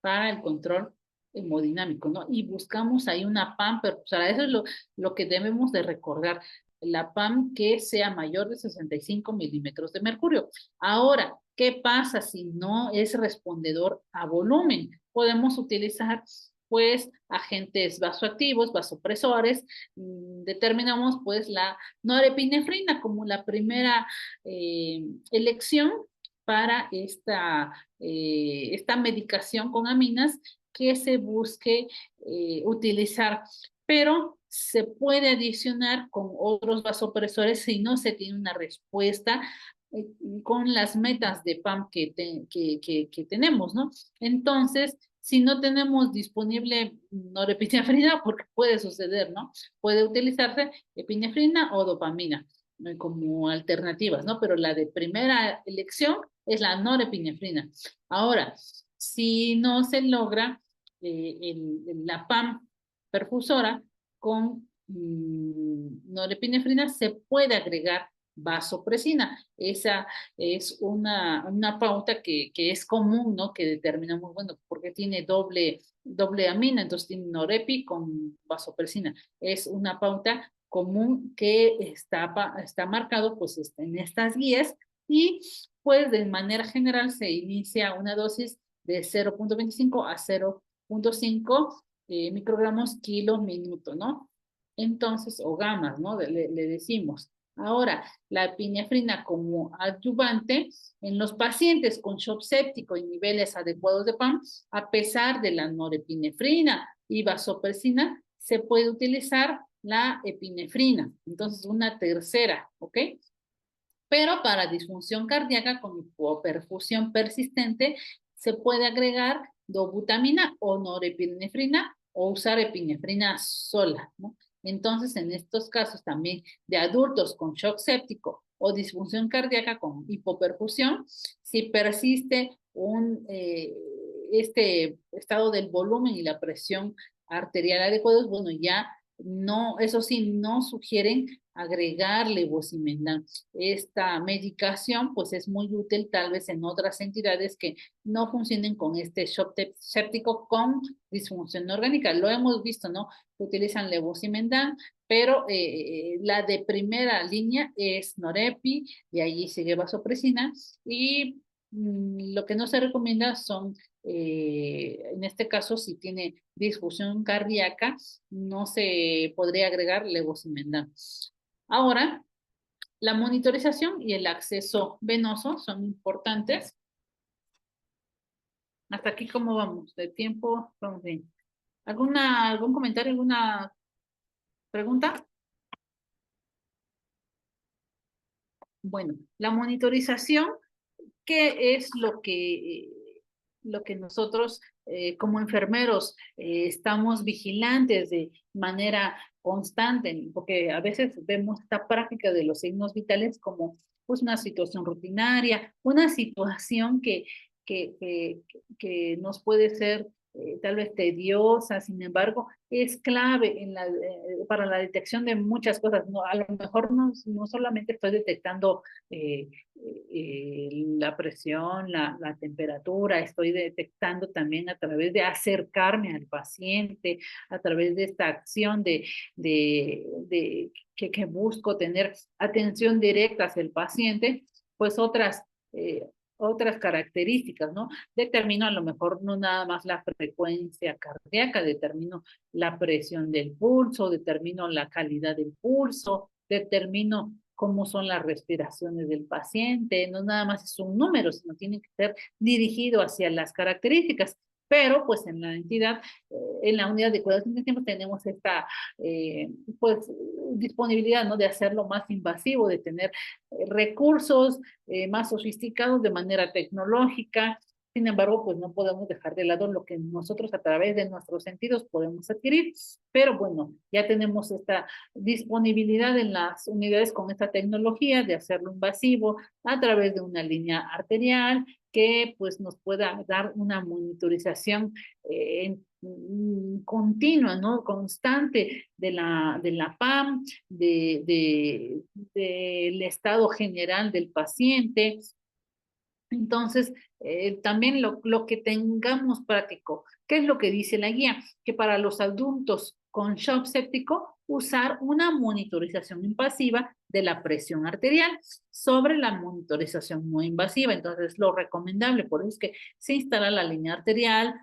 para el control hemodinámico, ¿no? Y buscamos ahí una PAM, pero o sea, eso es lo que debemos de recordar, la PAM que sea mayor de 65 milímetros de mercurio. Ahora, ¿qué pasa si no es respondedor a volumen? Podemos utilizar pues agentes vasoactivos, vasopresores, determinamos pues la norepinefrina como la primera elección para esta medicación con aminas que se busque utilizar, pero se puede adicionar con otros vasopresores si no se tiene una respuesta con las metas de PAM que tenemos, ¿no? Entonces, si no tenemos disponible norepinefrina, porque puede suceder, ¿no? Puede utilizarse epinefrina o dopamina como alternativas, ¿no? Pero la de primera elección es la norepinefrina. Ahora, si no se logra la PAM perfusora con norepinefrina, se puede agregar vasopresina. Esa es una pauta que es común, ¿no? Que determinamos, bueno, porque tiene doble amina, entonces tiene norepi con vasopresina. Es una pauta común que está marcado pues en estas guías y pues de manera general se inicia una dosis de 0.25 a 0.5 microgramos kilo minuto, ¿no? Entonces, o gamas, ¿no? Le decimos. Ahora, la epinefrina como adyuvante en los pacientes con shock séptico y niveles adecuados de PAM, a pesar de la norepinefrina y vasopresina, se puede utilizar la epinefrina. Entonces, una tercera, ¿ok? Pero para disfunción cardíaca con hipoperfusión persistente se puede agregar dobutamina o norepinefrina o usar epinefrina sola, ¿no? Entonces, en estos casos también de adultos con shock séptico o disfunción cardíaca con hipoperfusión, si persiste este estado del volumen y la presión arterial adecuados, bueno, ya no, eso sí, no sugieren agregar levosimendan. Esta medicación pues es muy útil tal vez en otras entidades que no funcionen con este shock séptico con disfunción orgánica. Lo hemos visto, ¿no? Que utilizan levosimendan, pero la de primera línea es norepi, y allí sigue vasopresina, y Lo que no se recomienda son, en este caso, si tiene disfunción cardíaca, no se podría agregar levosimendan. Ahora, la monitorización y el acceso venoso son importantes. Hasta aquí, ¿cómo vamos? De tiempo, vamos bien. ¿Algún comentario, alguna pregunta? Bueno, la monitorización, ¿qué es lo que nosotros como enfermeros estamos vigilantes de manera constante? Porque a veces vemos esta práctica de los signos vitales como pues una situación rutinaria, una situación que nos puede ser tal vez tediosa, sin embargo, es clave para la detección de muchas cosas. No, a lo mejor no solamente estoy detectando la presión, la temperatura, estoy detectando también a través de acercarme al paciente, a través de esta acción que busco tener atención directa hacia el paciente, pues eh, otras características, ¿no? Determino a lo mejor no nada más la frecuencia cardíaca, determino la presión del pulso, determino la calidad del pulso, determino cómo son las respiraciones del paciente, no nada más es un número, sino tiene que ser dirigido hacia las características. Pero pues en la entidad, en la unidad de cuidados intensivos tenemos esta pues disponibilidad, ¿no? De hacerlo más invasivo, de tener recursos más sofisticados de manera tecnológica. Sin embargo, pues no podemos dejar de lado lo que nosotros a través de nuestros sentidos podemos adquirir. Pero bueno, ya tenemos esta disponibilidad en las unidades con esta tecnología de hacerlo invasivo a través de una línea arterial que pues nos pueda dar una monitorización continua, ¿no? Constante de la PAM, del estado general del paciente. Entonces, también lo que tengamos práctico. ¿Qué es lo que dice la guía? Que para los adultos con shock séptico, usar una monitorización invasiva de la presión arterial sobre la monitorización no invasiva. Entonces, lo recomendable, por eso es que se instala la línea arterial,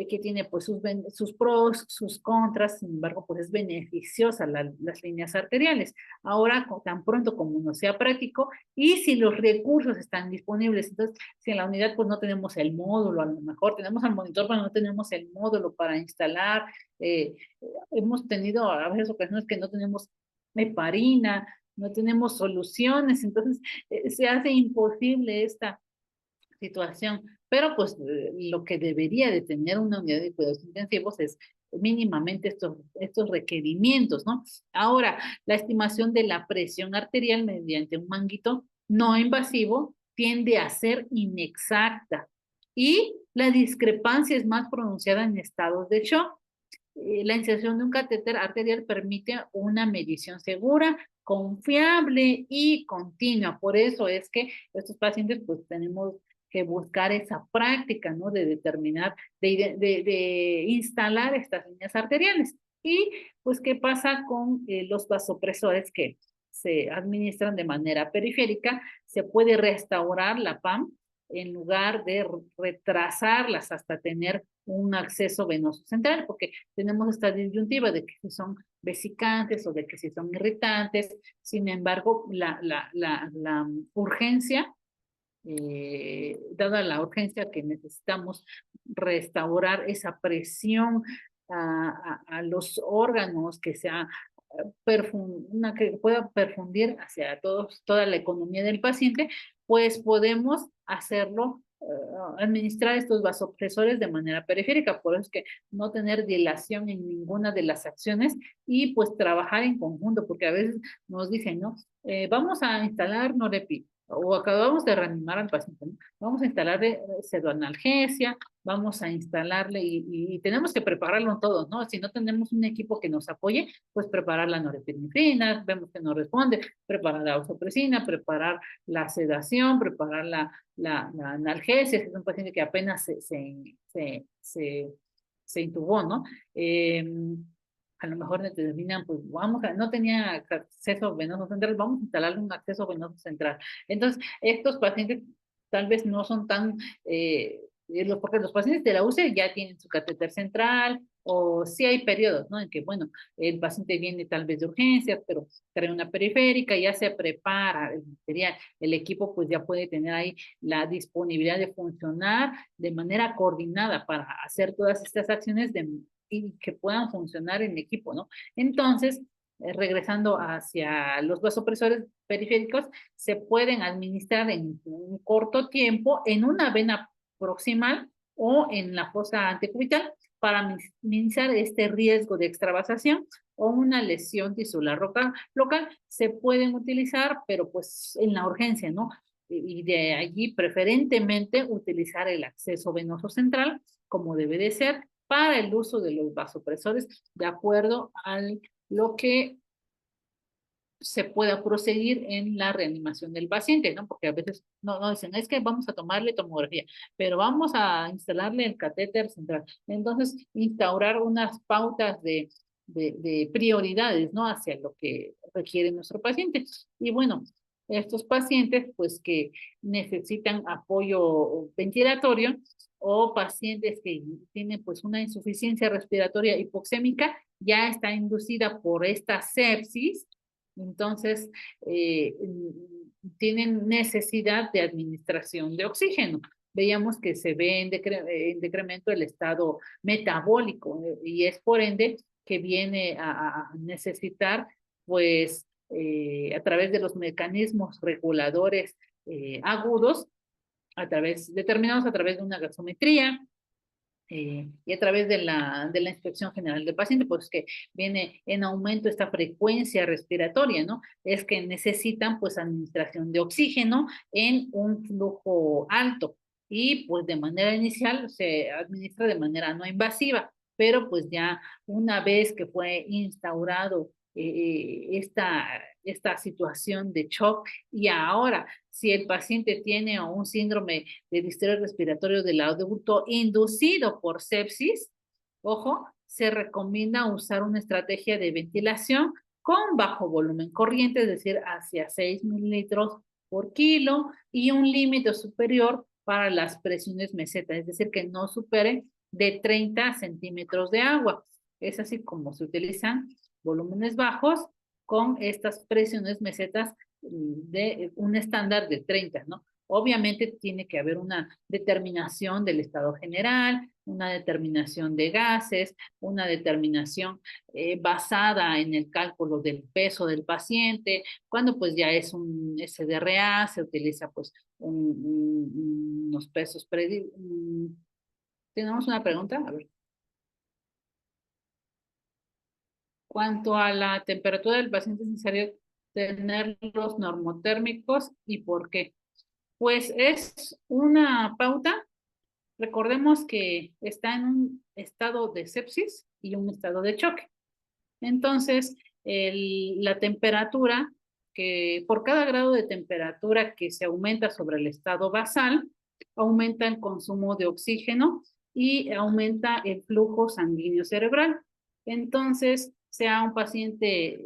que tiene pues sus pros, sus contras, sin embargo, pues es beneficiosa las líneas arteriales. Ahora, tan pronto como no sea práctico y si los recursos están disponibles, entonces, si en la unidad pues no tenemos el módulo, a lo mejor tenemos el monitor, pero no tenemos el módulo para instalar, hemos tenido a veces ocasiones que no tenemos heparina, no tenemos soluciones, entonces se hace imposible esta situación, pero pues lo que debería de tener una unidad de cuidados intensivos es mínimamente estos requerimientos, ¿no? Ahora, la estimación de la presión arterial mediante un manguito no invasivo tiende a ser inexacta y la discrepancia es más pronunciada en estados de shock. La inserción de un catéter arterial permite una medición segura, confiable y continua. Por eso es que estos pacientes pues tenemos que buscar esa práctica, ¿no? De determinar, de instalar estas líneas arteriales. Y pues, ¿qué pasa con los vasopresores que se administran de manera periférica? Se puede restaurar la PAM en lugar de retrasarlas hasta tener un acceso venoso central, porque tenemos esta disyuntiva de que si son vesicantes o de que si son irritantes. Sin embargo, la urgencia, dada la urgencia que necesitamos restaurar esa presión a los órganos, que sea que pueda perfundir hacia toda la economía del paciente, pues podemos hacerlo, administrar estos vasopresores de manera periférica. Por eso es que no tener dilación en ninguna de las acciones y pues trabajar en conjunto, porque a veces nos dicen, ¿no? Vamos a instalar Norepi o acabamos de reanimar al paciente, ¿no? Vamos a instalarle pseudoanalgesia, vamos a instalarle y tenemos que prepararlo todo, ¿no? Si no tenemos un equipo que nos apoye, pues preparar la norepinefrina, vemos que no responde, preparar la oxopresina, preparar la sedación, preparar la analgesia, si es un paciente que apenas se intubó, ¿no? A lo mejor determinan, pues no tenía acceso venoso central, vamos a instalarle un acceso venoso central. Entonces, estos pacientes tal vez no son tan, porque los pacientes de la UCI ya tienen su catéter central, o sí hay periodos, ¿no? En que, bueno, el paciente viene tal vez de urgencias, pero trae una periférica, ya se prepara el material, el equipo pues ya puede tener ahí la disponibilidad de funcionar de manera coordinada para hacer todas estas acciones y que puedan funcionar en equipo, ¿no? Entonces, regresando hacia los vasopresores periféricos, se pueden administrar en un corto tiempo en una vena proximal o en la fosa antecubital para minimizar este riesgo de extravasación o una lesión tisular local. Se pueden utilizar, pero pues en la urgencia, ¿no? Y de allí preferentemente utilizar el acceso venoso central como debe de ser para el uso de los vasopresores de acuerdo a lo que se pueda proseguir en la reanimación del paciente, ¿no? Porque a veces no dicen, es que vamos a tomarle tomografía, pero vamos a instalarle el catéter central. Entonces, instaurar unas pautas de prioridades, ¿no? Hacia lo que requiere nuestro paciente. Y bueno, estos pacientes, pues que necesitan apoyo ventilatorio o pacientes que tienen pues una insuficiencia respiratoria hipoxémica, ya está inducida por esta sepsis, entonces, tienen necesidad de administración de oxígeno. Veíamos que se ve en decremento el estado metabólico y es por ende que viene a necesitar, pues, a través de los mecanismos reguladores agudos, determinados a través de una gasometría, y a través de la inspección general del paciente, pues que viene en aumento esta frecuencia respiratoria, ¿no? Es que necesitan pues administración de oxígeno en un flujo alto y pues de manera inicial se administra de manera no invasiva, pero pues ya una vez que fue instaurado esta situación de shock y ahora si el paciente tiene un síndrome de distrés respiratorio del adulto inducido por sepsis, ojo, se recomienda usar una estrategia de ventilación con bajo volumen corriente, es decir, hacia 6 mililitros por kilo y un límite superior para las presiones meseta, es decir, que no superen de 30 centímetros de agua. Es así como se utilizan volúmenes bajos con estas presiones mesetas de un estándar de 30, ¿no? Obviamente tiene que haber una determinación del estado general, una determinación de gases, una determinación basada en el cálculo del peso del paciente. Cuando pues ya es un SDRA, se utiliza pues unos pesos ¿Tenemos una pregunta? A ver. Cuanto a la temperatura del paciente, es necesario tener los normotérmicos y por qué. Pues es una pauta. Recordemos que está en un estado de sepsis y un estado de choque. Entonces, la temperatura, que por cada grado de temperatura que se aumenta sobre el estado basal, aumenta el consumo de oxígeno y aumenta el flujo sanguíneo cerebral. Entonces, sea un paciente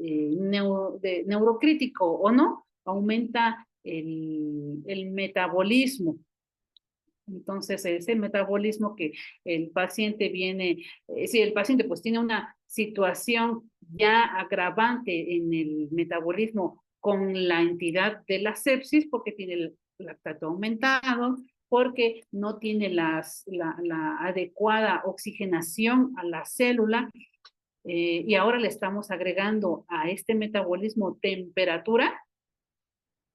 neurocrítico o no, aumenta el metabolismo. Entonces, ese metabolismo que el paciente viene, si el paciente pues tiene una situación ya agravante en el metabolismo con la entidad de la sepsis, porque tiene el lactato aumentado, porque no tiene la adecuada oxigenación a la célula, y ahora le estamos agregando a este metabolismo temperatura,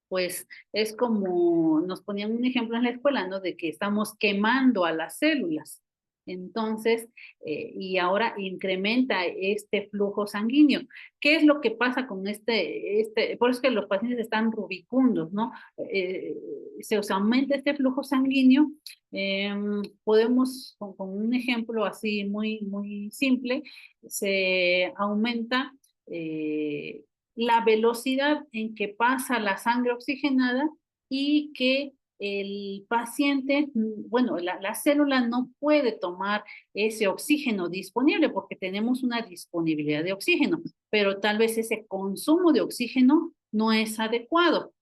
pues es como nos ponían un ejemplo en la escuela, ¿no? De que estamos quemando a las células. Entonces, y ahora incrementa este flujo sanguíneo. ¿Qué es lo que pasa con por eso es que los pacientes están rubicundos, ¿no? Se aumenta este flujo sanguíneo. Podemos, con un ejemplo así muy simple, se aumenta la velocidad en que pasa la sangre oxigenada y que el paciente, bueno, la célula no puede tomar ese oxígeno disponible porque tenemos una disponibilidad de oxígeno, pero tal vez ese consumo de oxígeno no es adecuado.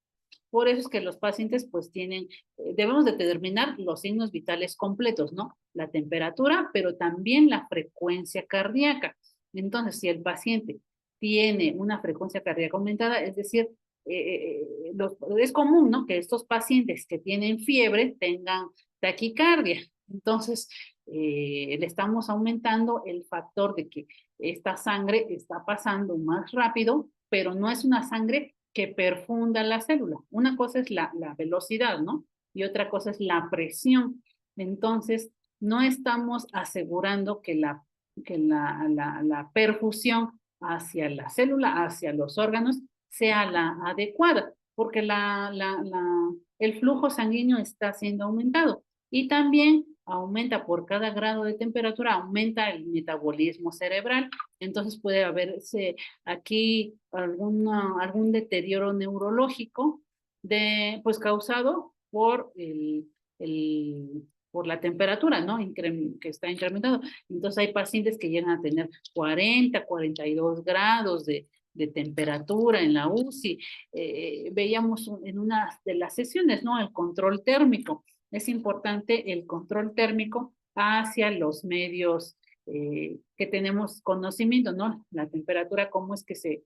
Por eso es que los pacientes pues debemos determinar los signos vitales completos, ¿no? La temperatura, pero también la frecuencia cardíaca. Entonces, si el paciente tiene una frecuencia cardíaca aumentada, es decir, es común, ¿no? Que estos pacientes que tienen fiebre tengan taquicardia. Entonces, le estamos aumentando el factor de que esta sangre está pasando más rápido, pero no es una sangre que perfunda la célula. Una cosa es la velocidad, ¿no? Y otra cosa es la presión. Entonces, no estamos asegurando que la perfusión hacia la célula, hacia los órganos, sea la adecuada, porque el flujo sanguíneo está siendo aumentado y también aumenta por cada grado de temperatura, aumenta el metabolismo cerebral. Entonces puede haberse aquí algún deterioro neurológico pues causado por la temperatura, ¿no? Que está incrementado. Entonces hay pacientes que llegan a tener 40, 42 grados de temperatura en la UCI. Veíamos en una de las sesiones, ¿no? El control térmico. Es importante el control térmico hacia los medios que tenemos conocimiento, ¿no? La temperatura, cómo es que se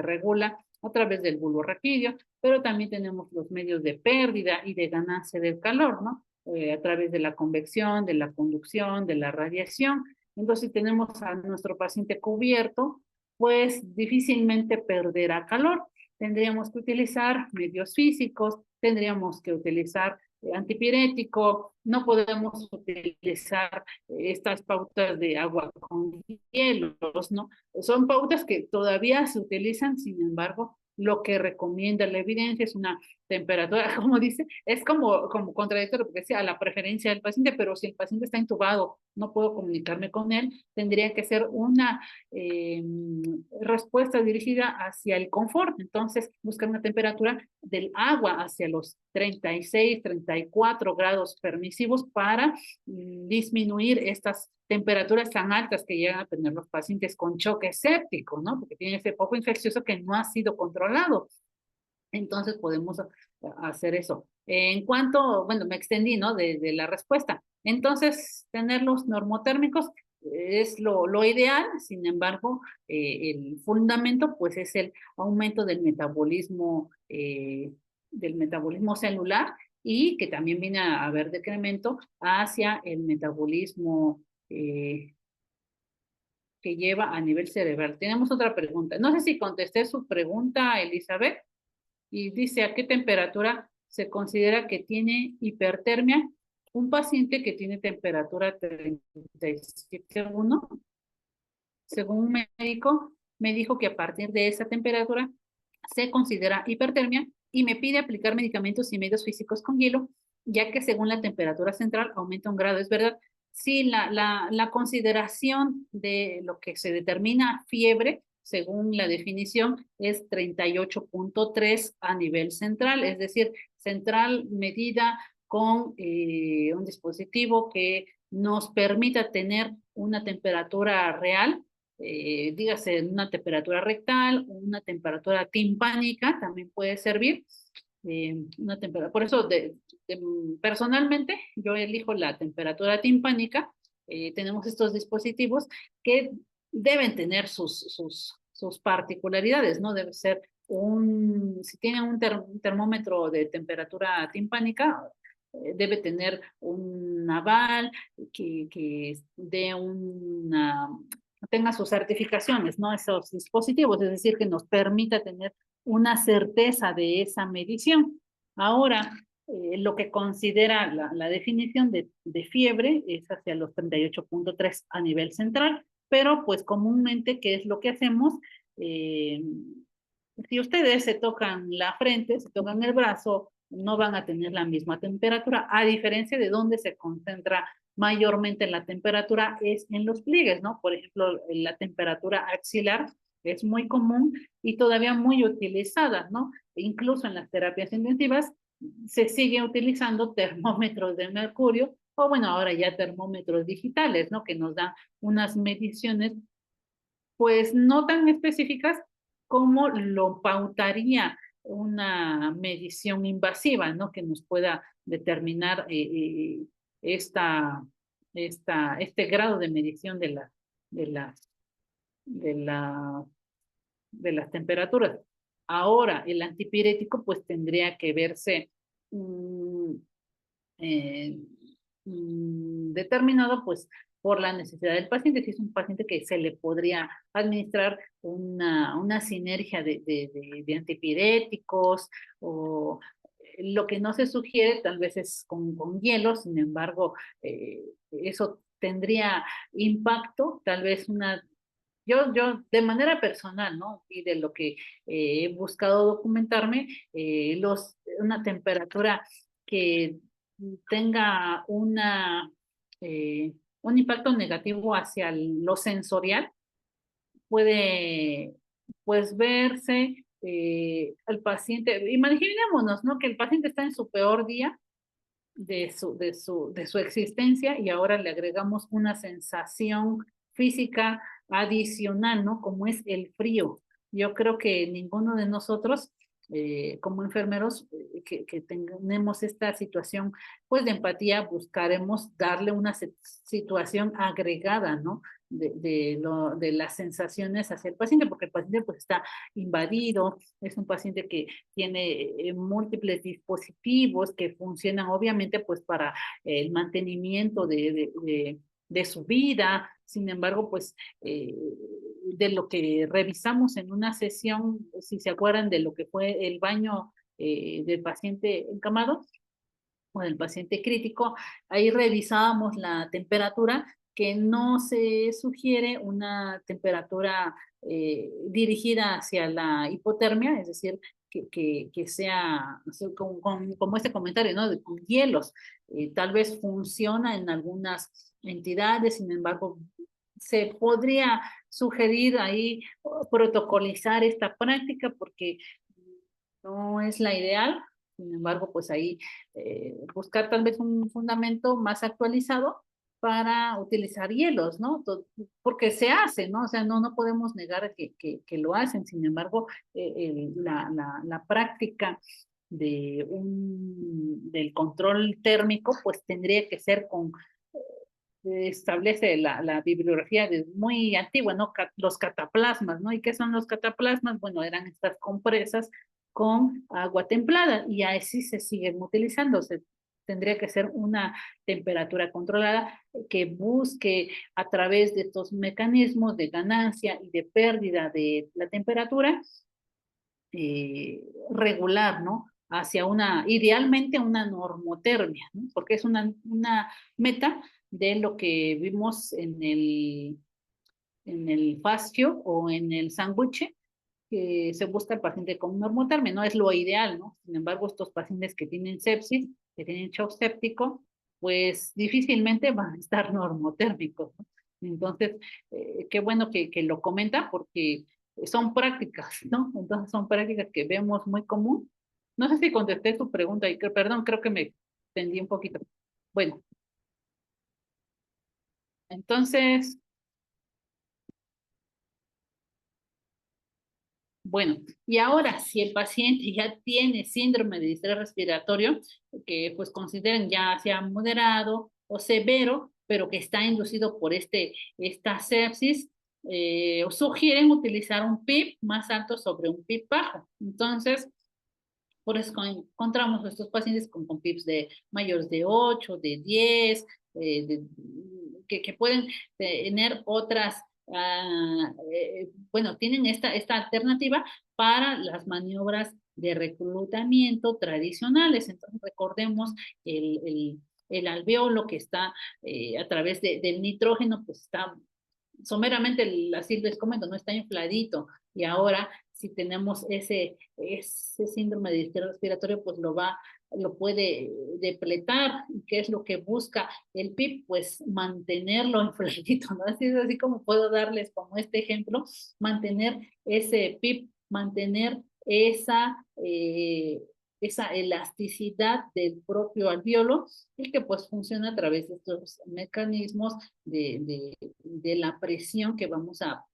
regula a través del bulbo raquídeo, pero también tenemos los medios de pérdida y de ganancia del calor, ¿no? A través de la convección, de la conducción, de la radiación. Entonces, si tenemos a nuestro paciente cubierto, pues difícilmente perderá calor. Tendríamos que utilizar medios físicos, tendríamos que utilizar antipirético, no podemos utilizar estas pautas de agua con hielos, ¿no? Son pautas que todavía se utilizan, sin embargo, lo que recomienda la evidencia es una temperatura, como dice, es como contradictorio, porque decía a la preferencia del paciente, pero si el paciente está intubado, no puedo comunicarme con él, tendría que ser una respuesta dirigida hacia el confort. Entonces, buscar una temperatura del agua hacia los 36, 34 grados permisivos para disminuir estas temperaturas tan altas que llegan a tener los pacientes con choque séptico, ¿no? Porque tiene ese foco infeccioso que no ha sido controlado. Entonces podemos hacer eso. En cuanto, bueno, me extendí, ¿no? De la respuesta. Entonces, tener los normotérmicos es lo ideal, sin embargo, el fundamento, pues, es el aumento del metabolismo celular y que también viene a haber decremento hacia el metabolismo que lleva a nivel cerebral. Tenemos otra pregunta. No sé si contesté su pregunta, Elizabeth, y dice, ¿a qué temperatura se considera que tiene hipertermia? Un paciente que tiene temperatura 37,1, según un médico, me dijo que a partir de esa temperatura se considera hipertermia y me pide aplicar medicamentos y medios físicos con hielo, ya que según la temperatura central aumenta un grado. ¿Es verdad? Sí, la consideración de lo que se determina fiebre, según la definición, es 38,3 a nivel central, es decir, central medida con un dispositivo que nos permita tener una temperatura real, dígase una temperatura rectal, una temperatura timpánica también puede servir. Por eso, personalmente, yo elijo la temperatura timpánica. Tenemos estos dispositivos que deben tener sus particularidades, ¿no? Debe ser si tienen un termómetro de temperatura timpánica, debe tener un aval que tenga sus certificaciones, ¿no? Esos dispositivos, es decir, que nos permita tener una certeza de esa medición. Ahora, lo que considera la definición de fiebre es hacia los 38,3 a nivel central, pero pues comúnmente, ¿qué es lo que hacemos? Si ustedes se tocan la frente, se tocan el brazo, no van a tener la misma temperatura, a diferencia de donde se concentra mayormente la temperatura es en los pliegues, ¿no? Por ejemplo, la temperatura axilar es muy común y todavía muy utilizada, ¿no? Incluso en las terapias intensivas se sigue utilizando termómetros de mercurio o bueno, ahora ya termómetros digitales, ¿no? Que nos dan unas mediciones pues no tan específicas como lo pautaría una medición invasiva, ¿no? Que nos pueda determinar este grado de medición de la, de la, de las temperaturas. Ahora, el antipirético pues tendría que verse eh, determinado pues por la necesidad del paciente, si es un paciente que se le podría administrar una sinergia de antipiréticos o lo que no se sugiere tal vez es con hielo, sin embargo, eso tendría impacto, tal vez yo de manera personal, ¿no? Y de lo que he buscado documentarme, una temperatura que tenga un impacto negativo hacia lo sensorial, puede pues verse al paciente, imaginémonos, ¿no? Que el paciente está en su peor día de su existencia y ahora le agregamos una sensación física adicional, ¿no? Como es el frío. Yo creo que ninguno de nosotros, como enfermeros, que tenemos esta situación, pues de empatía, buscaremos darle una situación agregada, ¿no? De las sensaciones hacia el paciente, porque el paciente pues está invadido, es un paciente que tiene múltiples dispositivos que funcionan obviamente pues para el mantenimiento de su vida. Sin embargo, pues de lo que revisamos en una sesión, si se acuerdan de lo que fue el baño del paciente encamado o del paciente crítico, ahí revisábamos la temperatura que no se sugiere una temperatura dirigida hacia la hipotermia, es decir, que sea como este comentario, ¿no? Con hielos. Tal vez funciona en algunas entidades, sin embargo, se podría sugerir ahí protocolizar esta práctica porque no es la ideal, sin embargo, pues ahí buscar tal vez un fundamento más actualizado para utilizar hielos, ¿no? Porque se hace, ¿no? O sea, no podemos negar que lo hacen, sin embargo, la práctica del control térmico, pues tendría que ser establece la bibliografía muy antigua, ¿no? Los cataplasmas, ¿no? ¿Y qué son los cataplasmas? Bueno, eran estas compresas con agua templada y así se siguen utilizando. Tendría que ser una temperatura controlada que busque a través de estos mecanismos de ganancia y de pérdida de la temperatura regular, ¿no? Hacia idealmente una normotermia, ¿no? Porque es una meta de lo que vimos en el fascio o en el sándwich, que se busca el paciente con normotermia, no es lo ideal, ¿no? Sin embargo, estos pacientes que tienen sepsis, que tienen shock séptico, pues difícilmente van a estar normotérmicos, ¿no? Entonces, qué bueno que lo comenta porque son prácticas, ¿no? Entonces son prácticas que vemos muy común. No sé si contesté tu pregunta y perdón, creo que me extendí un poquito. Bueno, entonces, bueno, y ahora, si el paciente ya tiene síndrome de distrés respiratorio, que pues consideren ya sea moderado o severo, pero que está inducido por esta sepsis, sugieren utilizar un PIB más alto sobre un PIB bajo. Entonces, por eso encontramos a estos pacientes con PIBs de mayores de 8, de 10, que pueden tener otras, bueno, tienen esta alternativa para las maniobras de reclutamiento tradicionales. Entonces, recordemos el alveolo que está a través del nitrógeno, pues está someramente el ácido escómendo no está infladito y ahora si tenemos ese síndrome de distrés respiratorio, pues lo puede depletar. ¿Qué es lo que busca el PIB? Pues mantenerlo infladito, ¿no? Así como puedo darles como este ejemplo, mantener ese PIB, mantener esa elasticidad del propio alveolo y que pues funciona a través de estos mecanismos de la presión que vamos a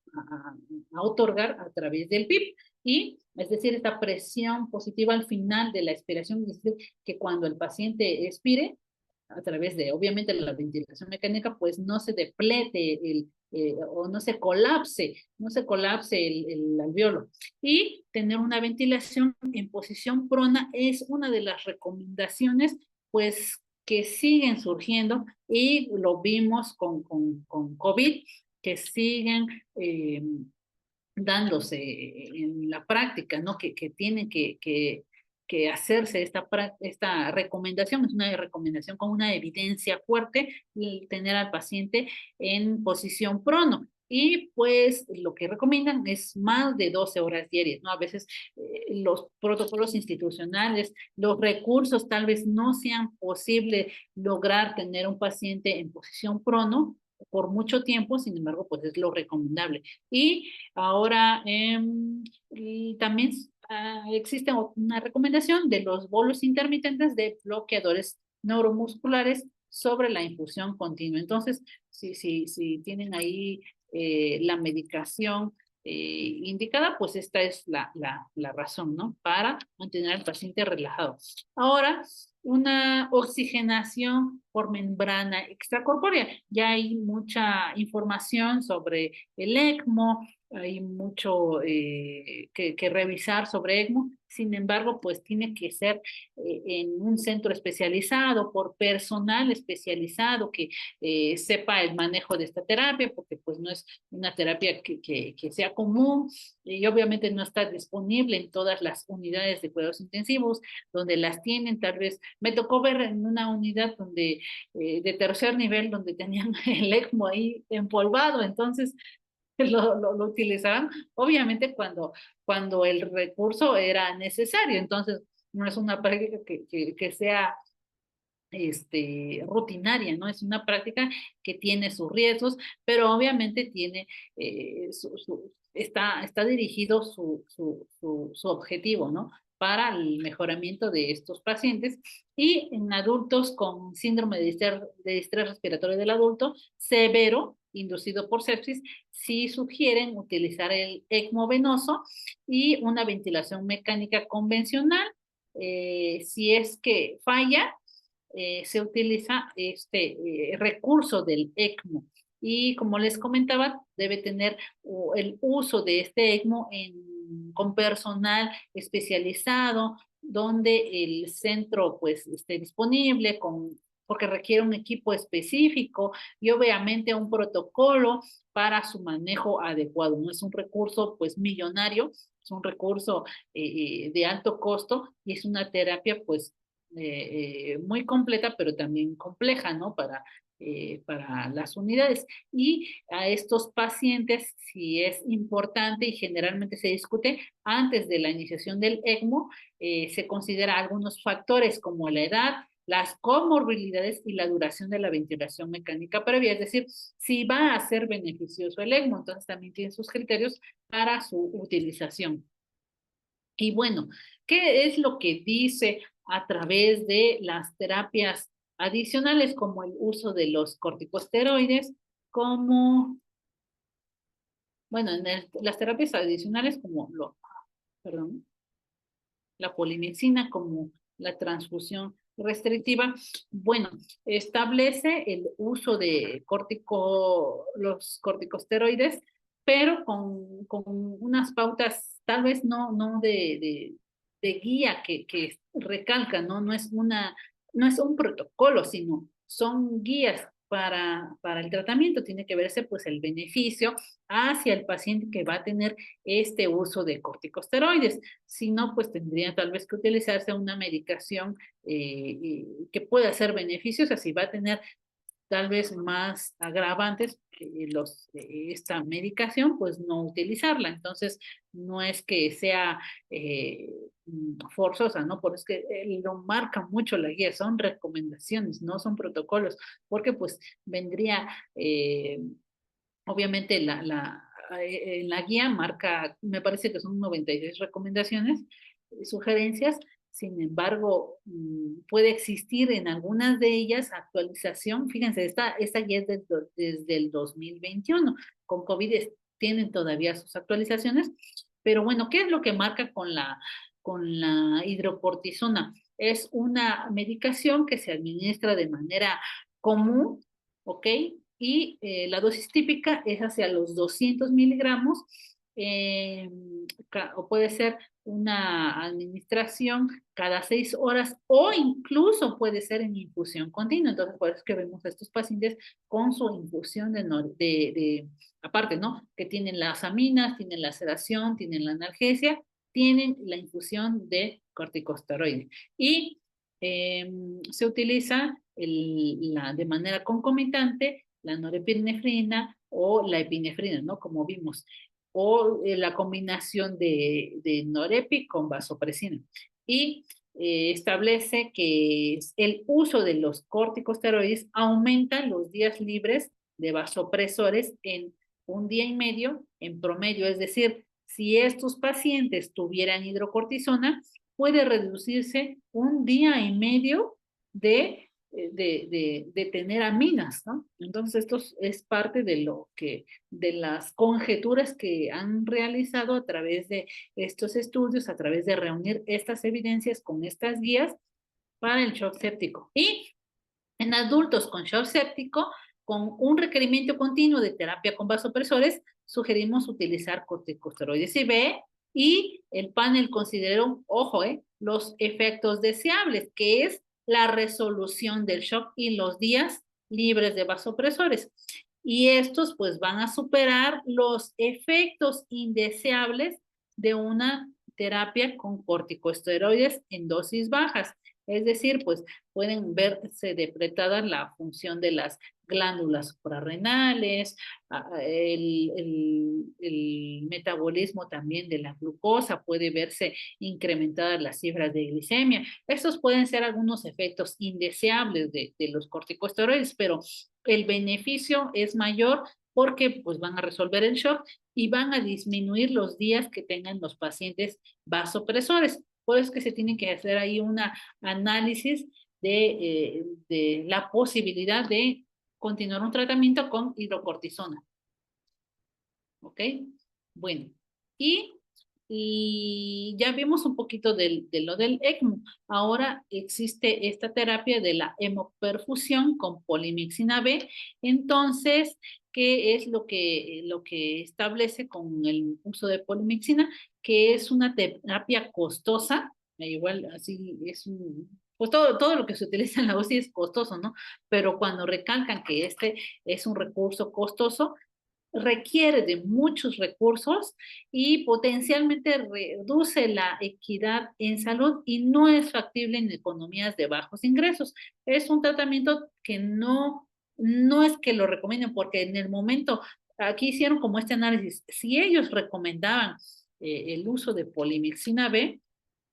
otorgar a través del PIB. Y, es decir, esta presión positiva al final de la expiración, es decir, que cuando el paciente expire, a través de, obviamente, la ventilación mecánica, pues no se deplete o no se colapse el alveolo. Y tener una ventilación en posición prona es una de las recomendaciones, pues, que siguen surgiendo y lo vimos con COVID, que siguen dándose en la práctica, ¿no? Que tienen que hacerse esta recomendación, es una recomendación con una evidencia fuerte, y tener al paciente en posición prono. Y pues lo que recomiendan es más de 12 horas diarias, ¿no? A veces los protocolos institucionales, los recursos tal vez no sean posible lograr tener un paciente en posición prono por mucho tiempo, sin embargo, pues es lo recomendable. Y ahora y también existe una recomendación de los bolos intermitentes de bloqueadores neuromusculares sobre la infusión continua. Entonces, si tienen ahí la medicación indicada, pues esta es la razón, ¿no? Para mantener al paciente relajado. Ahora, una oxigenación por membrana extracorpórea. Ya hay mucha información sobre el ECMO, hay mucho que revisar sobre ECMO. Sin embargo, pues tiene que ser en un centro especializado, por personal especializado que sepa el manejo de esta terapia, porque pues no es una terapia que sea común y obviamente no está disponible en todas las unidades de cuidados intensivos donde las tienen. Tal vez me tocó ver en una unidad donde de tercer nivel donde tenían el ECMO ahí empolvado, entonces lo utilizaban obviamente cuando el recurso era necesario. Entonces no es una práctica que sea rutinaria, ¿no? Es una práctica que tiene sus riesgos, pero obviamente tiene está dirigido su objetivo, ¿no? Para el mejoramiento de estos pacientes. Y en adultos con síndrome de distrés respiratorio del adulto severo, inducido por sepsis, sí sugieren utilizar el ECMO venoso y una ventilación mecánica convencional. Si es que falla, se utiliza este recurso del ECMO. Y como les comentaba, debe tener el uso de este ECMO con personal especializado, donde el centro pues esté disponible, porque requiere un equipo específico y obviamente un protocolo para su manejo adecuado. No es un recurso pues millonario, es un recurso de alto costo y es una terapia pues muy completa, pero también compleja, ¿no? Para las unidades. Y a estos pacientes, si es importante y generalmente se discute antes de la iniciación del ECMO, se considera algunos factores como la edad, las comorbilidades y la duración de la ventilación mecánica previa, es decir, si va a ser beneficioso el ECMO, entonces también tiene sus criterios para su utilización. Y bueno, ¿qué es lo que dice a través de las terapias adicionales como el uso de los corticosteroides, como, bueno, las terapias adicionales como perdón, la polimedicina, como la transfusión restrictiva? Bueno, establece el uso de los corticosteroides, pero con unas pautas tal vez no de guía que recalca, ¿no? No es un protocolo, sino son guías para el tratamiento. Tiene que verse pues el beneficio hacia el paciente que va a tener este uso de corticosteroides. Si no, pues tendría tal vez que utilizarse una medicación que pueda ser beneficiosa. Si va a tener tal vez más agravantes que esta medicación, pues no utilizarla. Entonces, no es que sea forzosa, ¿no? Por eso es que lo marca mucho la guía, son recomendaciones, no son protocolos, porque pues vendría, obviamente, la guía marca, me parece que son 96 recomendaciones, sugerencias. Sin embargo, puede existir en algunas de ellas actualización. Fíjense, esta guía es desde el 2021. Con COVID tienen todavía sus actualizaciones, Pero bueno, ¿qué es lo que marca con la hidrocortisona? Es una medicación que se administra de manera común, ¿ok? Y la dosis típica es hacia los 200 miligramos, eh, o puede ser una administración cada 6 horas o incluso puede ser en infusión continua. Entonces, por eso es que vemos a estos pacientes con su infusión aparte, ¿no? Que tienen las aminas, tienen la sedación, tienen la analgesia, tienen la infusión de corticosteroides. Y se utiliza de manera concomitante la norepinefrina o la epinefrina, ¿no? Como vimos, o la combinación de norepi con vasopresina. Y establece que el uso de los corticosteroides aumenta los días libres de vasopresores en 1 día y medio en promedio. Es decir, si estos pacientes tuvieran hidrocortisona, puede reducirse 1 día y medio de tener aminas, ¿no? Entonces, esto es parte de las conjeturas que han realizado a través de estos estudios, a través de reunir estas evidencias con estas guías para el shock séptico. Y en adultos con shock séptico, con un requerimiento continuo de terapia con vasopresores, sugerimos utilizar corticosteroides IV y el panel consideró, ojo, los efectos deseables, que es la resolución del shock y los días libres de vasopresores. Y estos pues van a superar los efectos indeseables de una terapia con corticosteroides en dosis bajas. Es decir, pues pueden verse depretada la función de las glándulas suprarrenales, el metabolismo también de la glucosa, puede verse incrementadas las cifras de glicemia. Estos pueden ser algunos efectos indeseables de los corticosteroides, pero el beneficio es mayor porque pues van a resolver el shock y van a disminuir los días que tengan los pacientes vasopresores. Por eso es que se tiene que hacer ahí un análisis de la posibilidad de continuar un tratamiento con hidrocortisona. ¿Ok? Bueno, y, y ya vimos un poquito de lo del ECMO. Ahora existe esta terapia de la hemoperfusión con polimixina B. Entonces, ¿qué es lo que establece con el uso de polimixina? Que es una terapia costosa, igual así es pues todo lo que se utiliza en la UCI es costoso, ¿no? Pero cuando recalcan que este es un recurso costoso, requiere de muchos recursos y potencialmente reduce la equidad en salud y no es factible en economías de bajos ingresos. Es un tratamiento que no es que lo recomienden porque en el momento, aquí hicieron como este análisis, si ellos recomendaban el uso de polimixina B,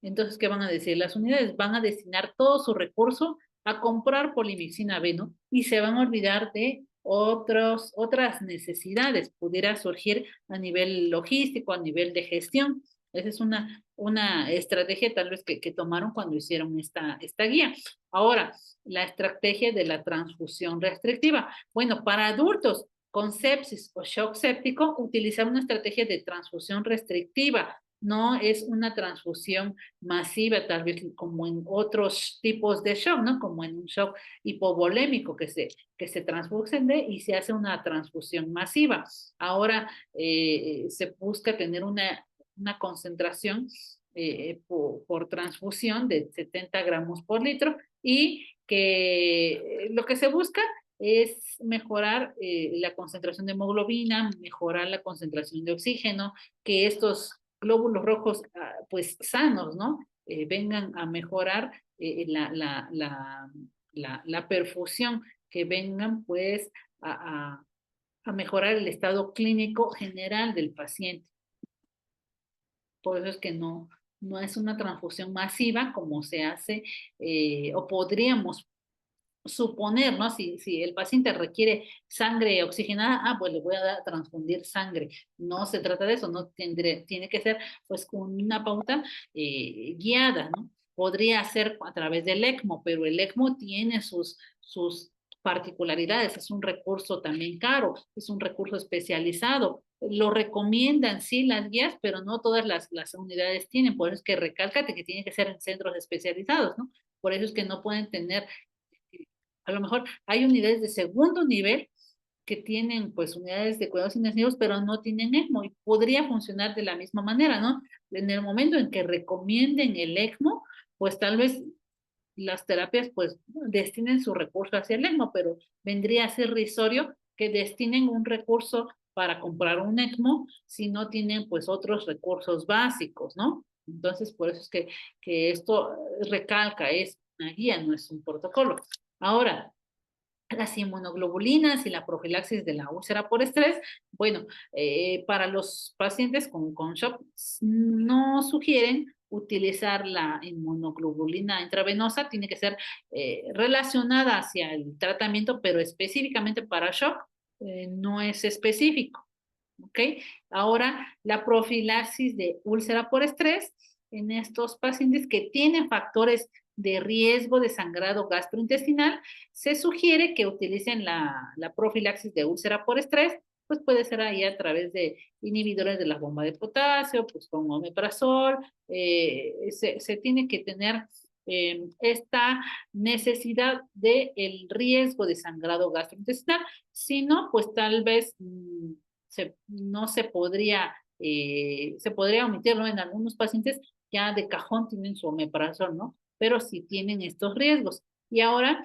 entonces, ¿qué van a decir? Las unidades van a destinar todo su recurso a comprar polimixina B, ¿no? Y se van a olvidar de otras necesidades. Pudiera surgir a nivel logístico, a nivel de gestión. Esa es una estrategia tal vez que tomaron cuando hicieron esta guía. Ahora, la estrategia de la transfusión restrictiva. Bueno, para adultos con sepsis o shock séptico, utilizar una estrategia de transfusión restrictiva. No es una transfusión masiva, tal vez como en otros tipos de shock, ¿no? Como en un shock hipovolémico que se transfunden y se hace una transfusión masiva. Ahora se busca tener una concentración por transfusión de 70 gramos por litro y que lo que se busca es mejorar la concentración de hemoglobina, mejorar la concentración de oxígeno, que estos glóbulos rojos pues sanos, ¿no? Vengan a mejorar la perfusión, que vengan pues a mejorar el estado clínico general del paciente. Por eso es que no es una transfusión masiva como se hace o podríamos suponer, ¿no? Si el paciente requiere sangre oxigenada, pues le voy a transfundir sangre. No se trata de eso, no tiene que ser pues con una pauta guiada, ¿no? Podría ser a través del ECMO, pero el ECMO tiene sus particularidades, es un recurso también caro, es un recurso especializado. Lo recomiendan, sí, las guías, pero no todas las unidades tienen, por eso es que recálcate que tiene que ser en centros especializados, ¿no? Por eso es que no pueden tener, a lo mejor hay unidades de segundo nivel que tienen pues unidades de cuidados intensivos, pero no tienen ECMO y podría funcionar de la misma manera, ¿no? En el momento en que recomienden el ECMO, pues tal vez las terapias pues destinen su recurso hacia el ECMO, pero vendría a ser risorio que destinen un recurso para comprar un ECMO si no tienen pues otros recursos básicos, ¿no? Entonces, por eso es que esto recalca, es una guía, no es un protocolo. Ahora, las inmunoglobulinas y la profilaxis de la úlcera por estrés, bueno, para los pacientes con shock no sugieren utilizar la inmunoglobulina intravenosa, tiene que ser relacionada hacia el tratamiento, pero específicamente para shock no es específico. ¿Ok? Ahora, la profilaxis de úlcera por estrés en estos pacientes que tienen factores de riesgo de sangrado gastrointestinal, se sugiere que utilicen la profilaxis de úlcera por estrés, pues puede ser ahí a través de inhibidores de la bomba de potasio, pues con omeprazol, se tiene que tener esta necesidad del riesgo de sangrado gastrointestinal, si no, pues tal vez no se podría omitirlo en algunos pacientes ya de cajón tienen su omeprazol, ¿no? Pero sí tienen estos riesgos. Y ahora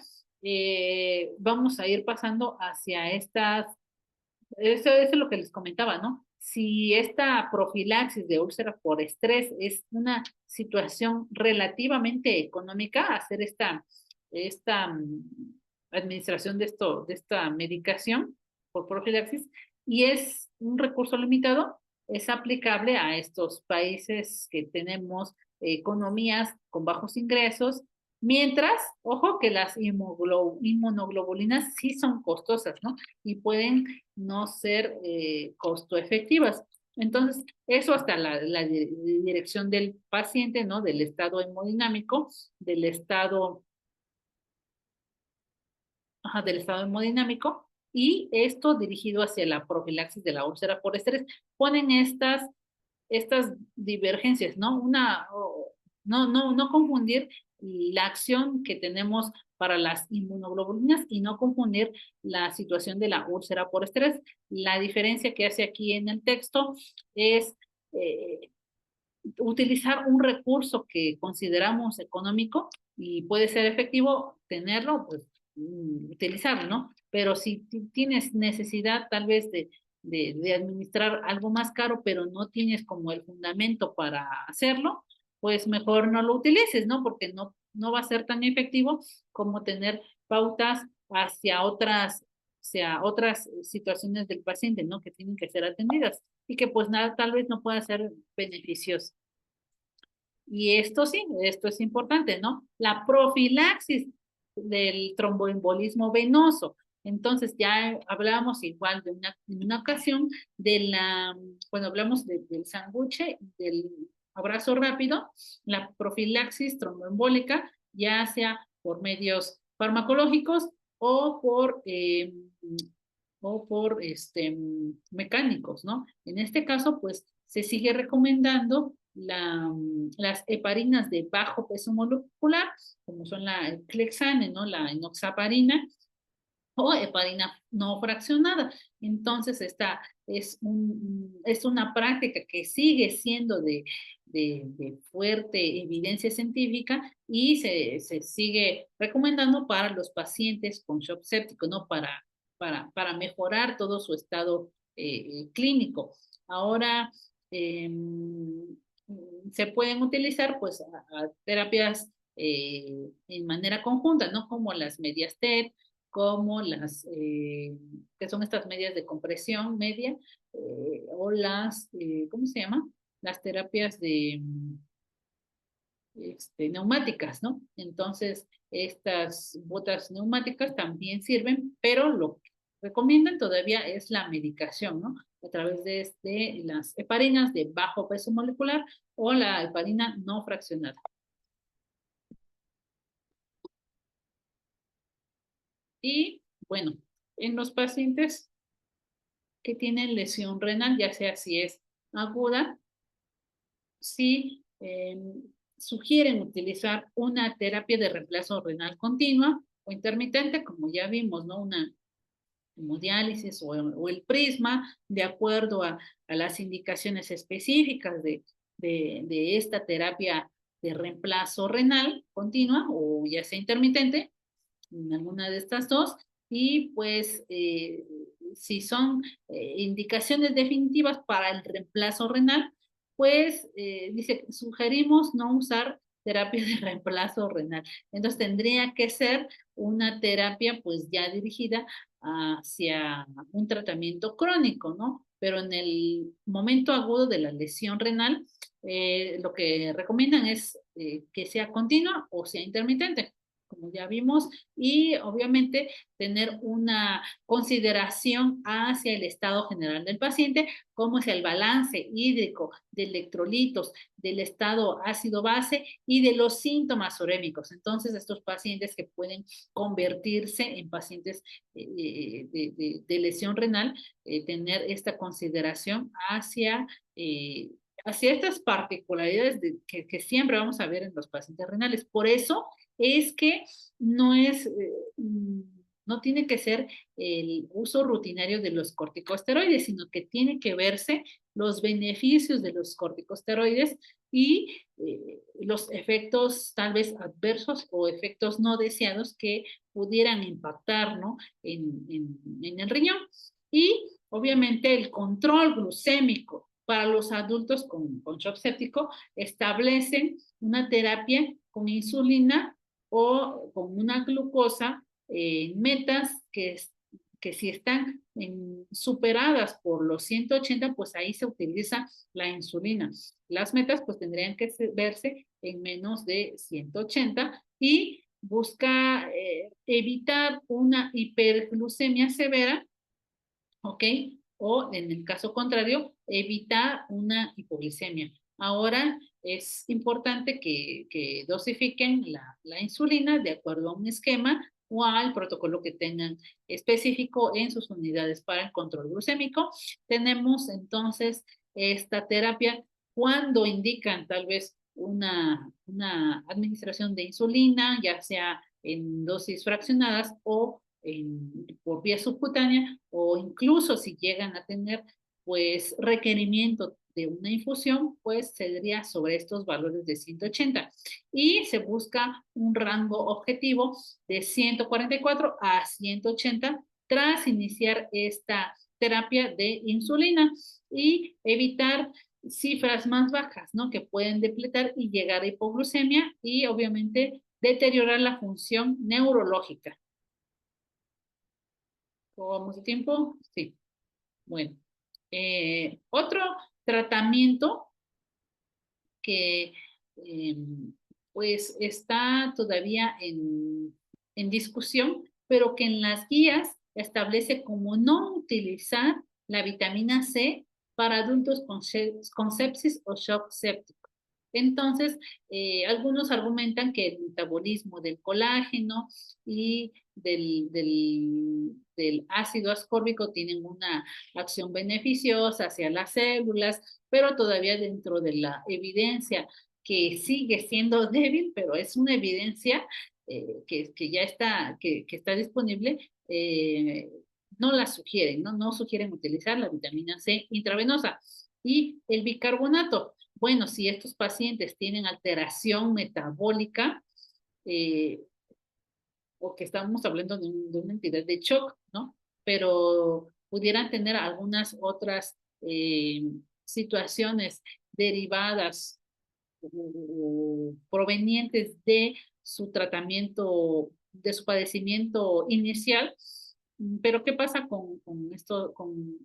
vamos a ir pasando hacia eso es lo que les comentaba, ¿no? Si esta profilaxis de úlcera por estrés es una situación relativamente económica, hacer esta administración de esta medicación por profilaxis, y es un recurso limitado, es aplicable a estos países que tenemos economías con bajos ingresos, mientras, ojo, que las inmunoglobulinas sí son costosas, ¿no? Y pueden no ser costo efectivas. Entonces, eso hasta la dirección del paciente, ¿no? Del estado hemodinámico, del estado hemodinámico, y esto dirigido hacia la profilaxis de la úlcera por estrés. Ponen estas divergencias, ¿no? No confundir la acción que tenemos para las inmunoglobulinas y no confundir la situación de la úlcera por estrés. La diferencia que hace aquí en el texto es utilizar un recurso que consideramos económico y puede ser efectivo tenerlo, pues utilizarlo, ¿no? Pero si tienes necesidad tal vez de administrar algo más caro, pero no tienes como el fundamento para hacerlo, pues mejor no lo utilices, ¿no? Porque no va a ser tan efectivo como tener pautas hacia otras situaciones del paciente, ¿no? Que tienen que ser atendidas y que pues nada, tal vez no pueda ser beneficioso. Y esto sí, esto es importante, ¿no? La profilaxis del tromboembolismo venoso. Entonces ya hablábamos igual en una ocasión cuando hablamos del sanguche, del abrazo rápido, la profilaxis tromboembólica, ya sea por medios farmacológicos o por mecánicos, ¿no? En este caso, pues se sigue recomendando las heparinas de bajo peso molecular, como son la clexane, ¿no? La enoxaparina o heparina no fraccionada. Entonces, esta es una práctica que sigue siendo de fuerte evidencia científica y se sigue recomendando para los pacientes con shock séptico, ¿no? Para mejorar todo su estado clínico. Ahora, eh, se pueden utilizar pues a terapias en manera conjunta, ¿no? Como las medias TED, como que son estas medias de compresión media, o ¿cómo se llama? Las terapias neumáticas, ¿no? Entonces, estas botas neumáticas también sirven, pero lo que recomiendan todavía es la medicación, ¿no? A través de las heparinas de bajo peso molecular o la heparina no fraccionada. Y Bueno, en los pacientes que tienen lesión renal, ya sea si es aguda, sí sugieren utilizar una terapia de reemplazo renal continua o intermitente, como ya vimos, ¿no? Una hemodiálisis o el prisma, de acuerdo a las indicaciones específicas de esta terapia de reemplazo renal continua o ya sea intermitente, en alguna de estas dos, y pues si son indicaciones definitivas para el reemplazo renal, pues dice, sugerimos no usar terapia de reemplazo renal. Entonces tendría que ser una terapia pues ya dirigida hacia un tratamiento crónico, ¿no? Pero en el momento agudo de la lesión renal, lo que recomiendan es que sea continua o sea intermitente, como ya vimos, y obviamente tener una consideración hacia el estado general del paciente, como es el balance hídrico de electrolitos, del estado ácido-base y de los síntomas urémicos. Entonces, estos pacientes que pueden convertirse en pacientes de lesión renal, tener esta consideración hacia estas particularidades que siempre vamos a ver en los pacientes renales. Por eso es que no es, no tiene que ser el uso rutinario de los corticosteroides, sino que tiene que verse los beneficios de los corticosteroides y los efectos tal vez adversos o efectos no deseados que pudieran impactar, ¿no? en el riñón. Y obviamente el control glucémico para los adultos con shock séptico establecen una terapia con insulina o con una glucosa metas que si están superadas por los 180, pues ahí se utiliza la insulina. Las metas pues tendrían que verse en menos de 180 y busca evitar una hiperglucemia severa, ¿ok? O en el caso contrario, evitar una hipoglicemia. Ahora es importante que dosifiquen la insulina de acuerdo a un esquema o al protocolo que tengan específico en sus unidades para el control glucémico. Tenemos entonces esta terapia cuando indican tal vez una administración de insulina, ya sea en dosis fraccionadas o por vía subcutánea, o incluso si llegan a tener pues requerimiento de una infusión, pues sería sobre estos valores de 180 y se busca un rango objetivo de 144 a 180 tras iniciar esta terapia de insulina y evitar cifras más bajas, ¿no? Que pueden depletar y llegar a hipoglucemia y obviamente deteriorar la función neurológica. ¿Cómo vamos de tiempo? Sí. Bueno. Otro tratamiento que pues está todavía en discusión, pero que en las guías establece como no utilizar la vitamina C para adultos con sepsis o shock séptico. Entonces, algunos argumentan que el metabolismo del colágeno y del ácido ascórbico tienen una acción beneficiosa hacia las células, pero todavía dentro de la evidencia que sigue siendo débil, pero es una evidencia que ya está, que está disponible, no la sugieren, ¿no? No sugieren utilizar la vitamina C intravenosa. Y el bicarbonato, bueno, si estos pacientes tienen alteración metabólica, eh, porque estamos hablando de una entidad de shock, ¿no? Pero pudieran tener algunas otras situaciones derivadas o provenientes de su tratamiento, de su padecimiento inicial. Pero ¿qué pasa con esto, con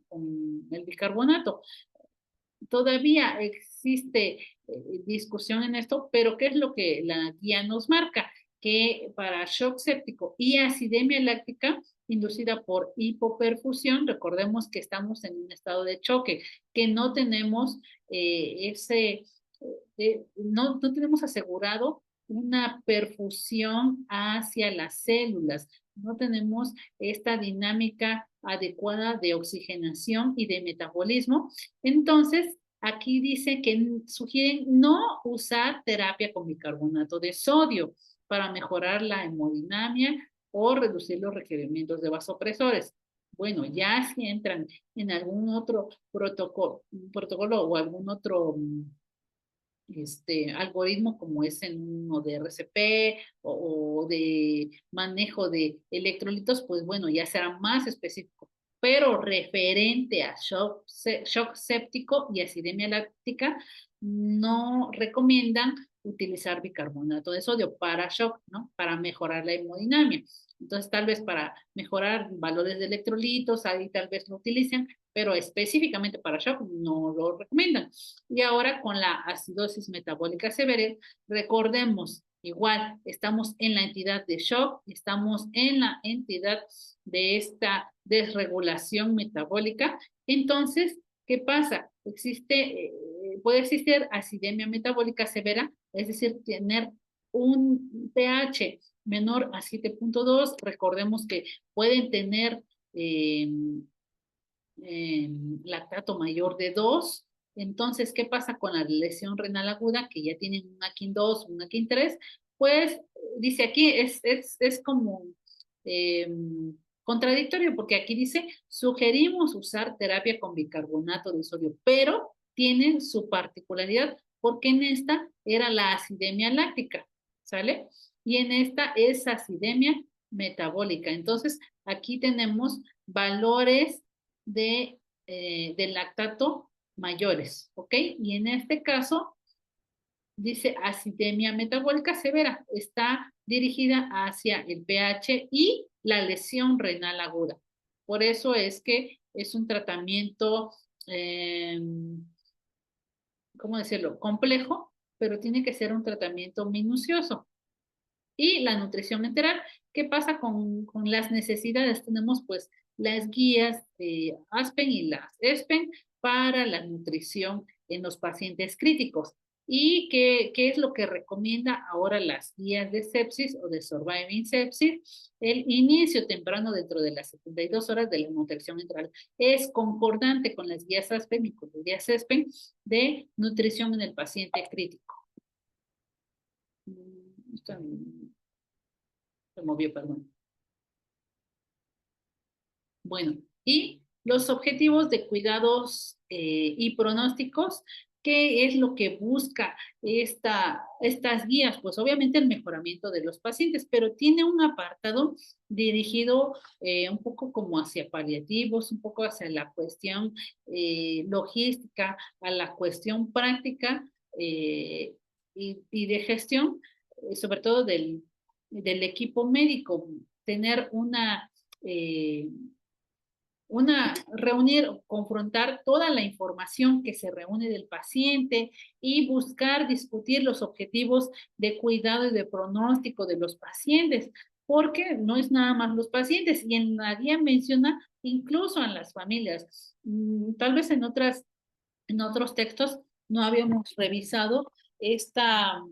el bicarbonato? Todavía existe discusión en esto, pero ¿qué es lo que la guía nos marca? Que para shock séptico y acidemia láctica inducida por hipoperfusión, recordemos que estamos en un estado de choque, que no tenemos no tenemos asegurado una perfusión hacia las células, no tenemos esta dinámica adecuada de oxigenación y de metabolismo. Entonces, aquí dice que sugieren no usar terapia con bicarbonato de sodio para mejorar la hemodinamia o reducir los requerimientos de vasopresores. Bueno, ya si entran en algún otro protocolo o algún otro algoritmo como es en uno de RCP o de manejo de electrolitos, pues bueno, ya será más específico. Pero referente a shock séptico y acidemia láctica, no recomiendan utilizar bicarbonato de sodio para shock, ¿no? Para mejorar la hemodinamia. Entonces, tal vez para mejorar valores de electrolitos, ahí tal vez lo utilicen, pero específicamente para shock no lo recomiendan. Y ahora con la acidosis metabólica severa, recordemos, igual, estamos en la entidad de shock, estamos en la entidad de esta desregulación metabólica. Entonces, ¿qué pasa? Puede existir acidemia metabólica severa, es decir, tener un pH menor a 7.2. Recordemos que pueden tener eh, lactato mayor de 2. Entonces, ¿qué pasa con la lesión renal aguda? Que ya tienen una KIN 2, una KIN 3. Pues dice aquí, es como eh, contradictorio, porque aquí dice, sugerimos usar terapia con bicarbonato de sodio, pero tienen su particularidad, porque en esta era la acidemia láctica, ¿sale? Y en esta es acidemia metabólica. Entonces, aquí tenemos valores del lactato mayores, ¿ok? Y en este caso, dice acidemia metabólica severa, está dirigida hacia el pH y la lesión renal aguda. Por eso es que es un tratamiento, ¿cómo decirlo? Complejo, pero tiene que ser un tratamiento minucioso. Y la nutrición enteral, ¿qué pasa con las necesidades? Tenemos pues las guías de ASPEN y las ESPEN para la nutrición en los pacientes críticos. ¿Y qué es lo que recomienda ahora las guías de sepsis o de surviving sepsis? El inicio temprano dentro de las 72 horas de la nutrición enteral es concordante con las guías ASPEN y con las guías ESPEN de nutrición en el paciente crítico. Se movió, perdón. Bueno, y los objetivos de cuidados y pronósticos, ¿qué es lo que busca estas guías? Pues obviamente el mejoramiento de los pacientes, pero tiene un apartado dirigido un poco como hacia paliativos, un poco hacia la cuestión logística, a la cuestión práctica y de gestión, sobre todo del equipo médico, tener eh, reunir, confrontar toda la información que se reúne del paciente y buscar discutir los objetivos de cuidado y de pronóstico de los pacientes, porque no es nada más los pacientes, y en la guía menciona incluso a las familias. Tal vez en otros textos no habíamos revisado esta,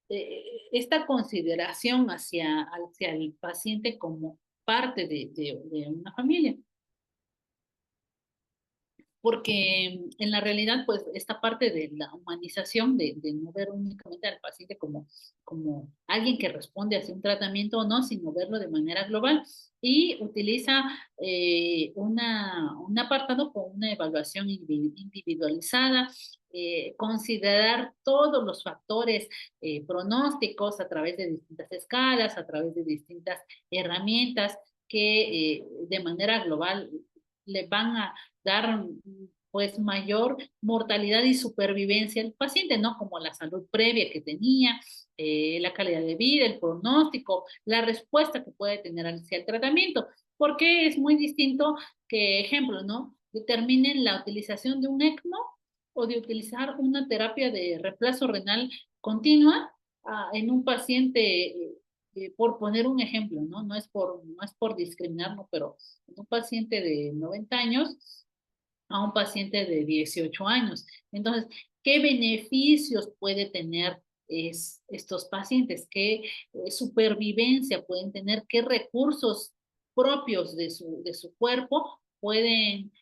esta consideración hacia el paciente como parte de una familia, porque en la realidad, pues, esta parte de la humanización, de no ver únicamente al paciente como alguien que responde hacia un tratamiento o no, sino verlo de manera global, y utiliza un apartado con una evaluación individualizada, considerar todos los factores pronósticos a través de distintas escalas, a través de distintas herramientas que de manera global le van a dar pues mayor mortalidad y supervivencia al paciente, ¿no? Como la salud previa que tenía, la calidad de vida, el pronóstico, la respuesta que puede tener hacia el tratamiento, porque es muy distinto que, ejemplo, ¿no? Determinen la utilización de un ECMO o de utilizar una terapia de reemplazo renal continua en un paciente, por poner un ejemplo, ¿no? No es por discriminar, ¿no? Pero en un paciente de 90 años a un paciente de 18 años. Entonces, ¿qué beneficios puede tener estos pacientes, qué supervivencia pueden tener, qué recursos propios de su cuerpo pueden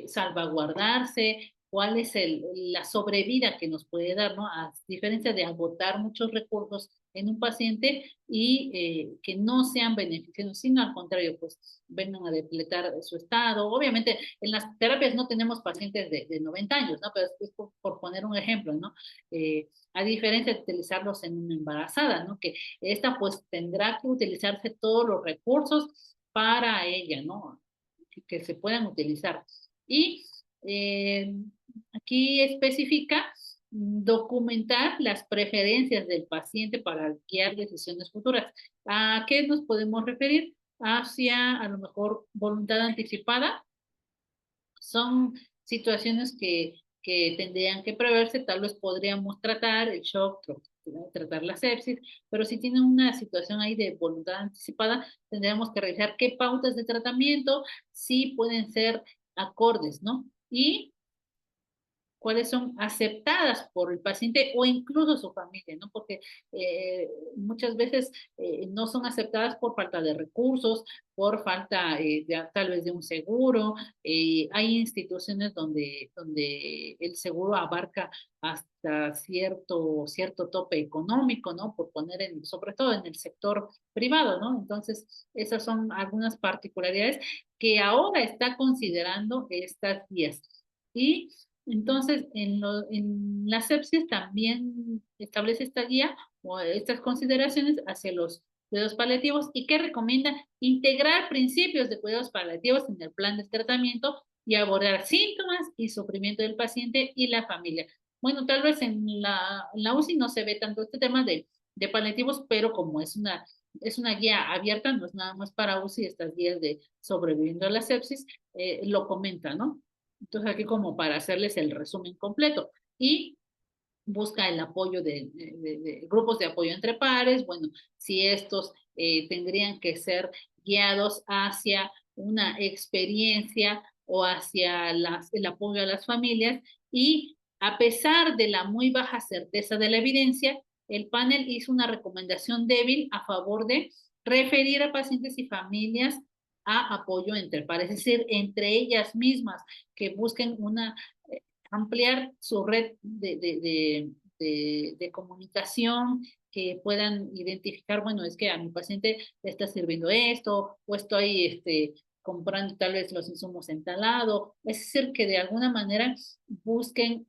salvaguardarse, cuál es la sobrevida que nos puede dar, ¿no? A diferencia de agotar muchos recursos en un paciente y que no sean beneficiosos, sino al contrario, pues vengan a depletar su estado. Obviamente, en las terapias no tenemos pacientes de 90 años, ¿no? Pero es por poner un ejemplo, ¿no? A diferencia de utilizarlos en una embarazada, ¿no? Que esta pues tendrá que utilizarse todos los recursos para ella, ¿no? Que se puedan utilizar. Y eh, aquí especifica documentar las preferencias del paciente para guiar decisiones futuras. ¿A qué nos podemos referir? Hacia a lo mejor voluntad anticipada. Son situaciones que tendrían que preverse, tal vez podríamos tratar el shock, tratar la sepsis, pero si tienen una situación ahí de voluntad anticipada, tendríamos que revisar qué pautas de tratamiento sí pueden ser acordes, ¿no? Y cuáles son aceptadas por el paciente o incluso su familia, ¿no? Porque muchas veces no son aceptadas por falta de recursos, por falta tal vez de un seguro. Hay instituciones donde el seguro abarca hasta cierto tope económico, ¿no? Por poner sobre todo en el sector privado, ¿no? Entonces, esas son algunas particularidades que ahora está considerando estas guías. Y entonces, en la sepsis también establece esta guía o estas consideraciones hacia los cuidados paliativos y que recomienda integrar principios de cuidados paliativos en el plan de tratamiento y abordar síntomas y sufrimiento del paciente y la familia. Bueno, tal vez en la UCI no se ve tanto este tema de paliativos, pero como es una guía abierta, no es nada más para UCI, estas guías de sobreviviendo a la sepsis, lo comenta, ¿no? Entonces aquí como para hacerles el resumen completo. Y busca el apoyo de grupos de apoyo entre pares, bueno, si estos tendrían que ser guiados hacia una experiencia o hacia el apoyo a las familias y a pesar de la muy baja certeza de la evidencia, el panel hizo una recomendación débil a favor de referir a pacientes y familias a apoyo entre pares, es decir, entre ellas mismas, que busquen ampliar su red de comunicación, que puedan identificar, bueno, es que a mi paciente le está sirviendo esto, o estoy comprando tal vez los insumos en tal lado, es decir, que de alguna manera busquen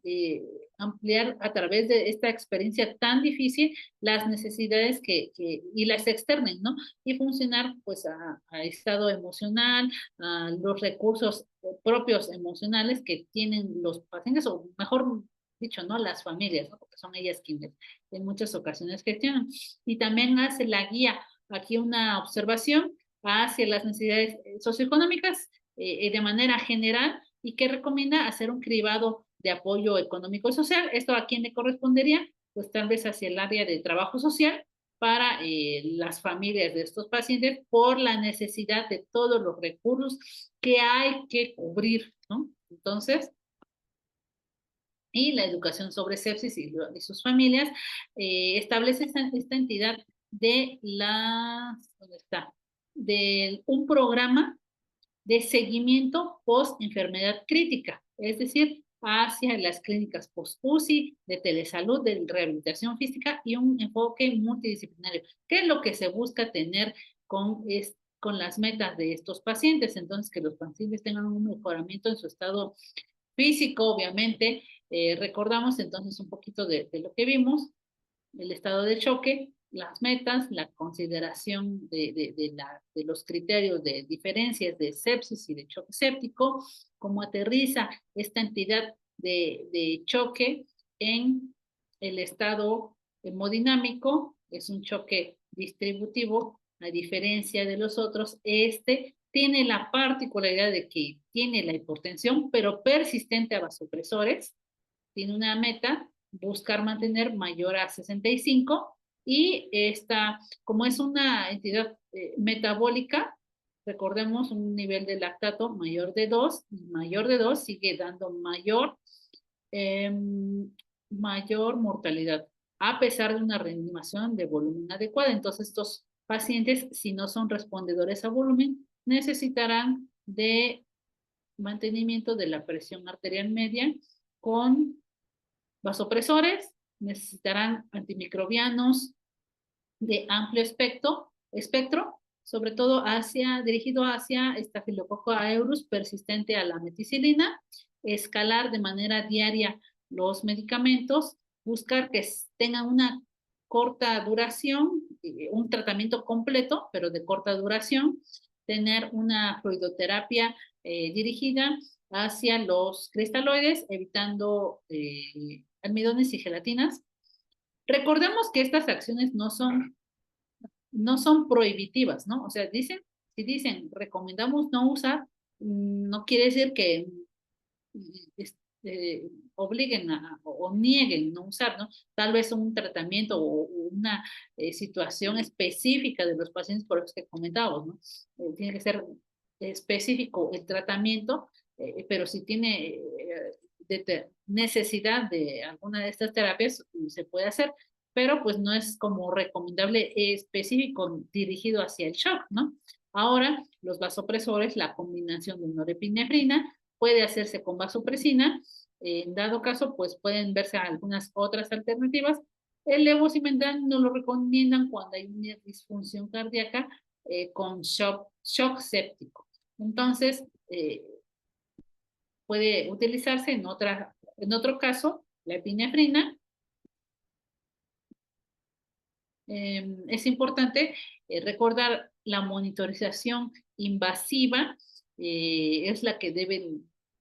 ampliar a través de esta experiencia tan difícil las necesidades y las externen, ¿no? Y funcionar pues a estado emocional, a los recursos propios emocionales que tienen los pacientes, o mejor dicho, ¿no? Las familias, ¿no? Porque son ellas quienes en muchas ocasiones gestionan. Y también hace la guía, aquí una observación hacia las necesidades socioeconómicas de manera general y que recomienda hacer un cribado de apoyo económico y social. ¿Esto a quién le correspondería? Pues tal vez hacia el área de trabajo social para las familias de estos pacientes por la necesidad de todos los recursos que hay que cubrir, ¿no? Entonces, y la educación sobre sepsis y sus familias, establece esta entidad ¿dónde está? De un programa de seguimiento post-enfermedad crítica, es decir, hacia las clínicas post-UCI, de telesalud, de rehabilitación física y un enfoque multidisciplinario. ¿Qué es lo que se busca tener con las metas de estos pacientes? Entonces, que los pacientes tengan un mejoramiento en su estado físico, obviamente. Recordamos entonces un poquito de lo que vimos, el estado de choque, las metas, la consideración de los criterios de diferencias de sepsis y de choque séptico, cómo aterriza esta entidad de choque en el estado hemodinámico, es un choque distributivo, a diferencia de los otros, este tiene la particularidad de que tiene la hipotensión, pero persistente a vasopresores, tiene una meta, buscar mantener mayor a 65 y esta, como es una entidad metabólica, recordemos un nivel de lactato mayor de 2 sigue dando mayor mortalidad. a pesar de una reanimación de volumen adecuada. Entonces, estos pacientes, si no son respondedores a volumen, necesitarán de mantenimiento de la presión arterial media con vasopresores, necesitarán antimicrobianos de amplio espectro, sobre todo dirigido hacia Staphylococcus aureus persistente a la meticilina, escalar de manera diaria los medicamentos, buscar que tengan una corta duración, un tratamiento completo, pero de corta duración, tener una fluidoterapia dirigida hacia los cristaloides, evitando almidones y gelatinas. Recordemos que estas acciones no son prohibitivas, ¿no? O sea, si dicen recomendamos no usar, no quiere decir que obliguen o nieguen no usar, ¿no? Tal vez un tratamiento o una situación específica de los pacientes por los que comentábamos, ¿no? Tiene que ser específico el tratamiento, pero si tiene necesidad de alguna de estas terapias, se puede hacer, pero pues no es como recomendable específico dirigido hacia el shock, ¿no? Ahora, los vasopresores, la combinación de norepinefrina puede hacerse con vasopresina. En dado caso, pues pueden verse algunas otras alternativas. El levosimendan no lo recomiendan cuando hay una disfunción cardíaca con shock séptico. Entonces, puede utilizarse en otro caso, la epinefrina. Es importante recordar la monitorización invasiva, es la que debe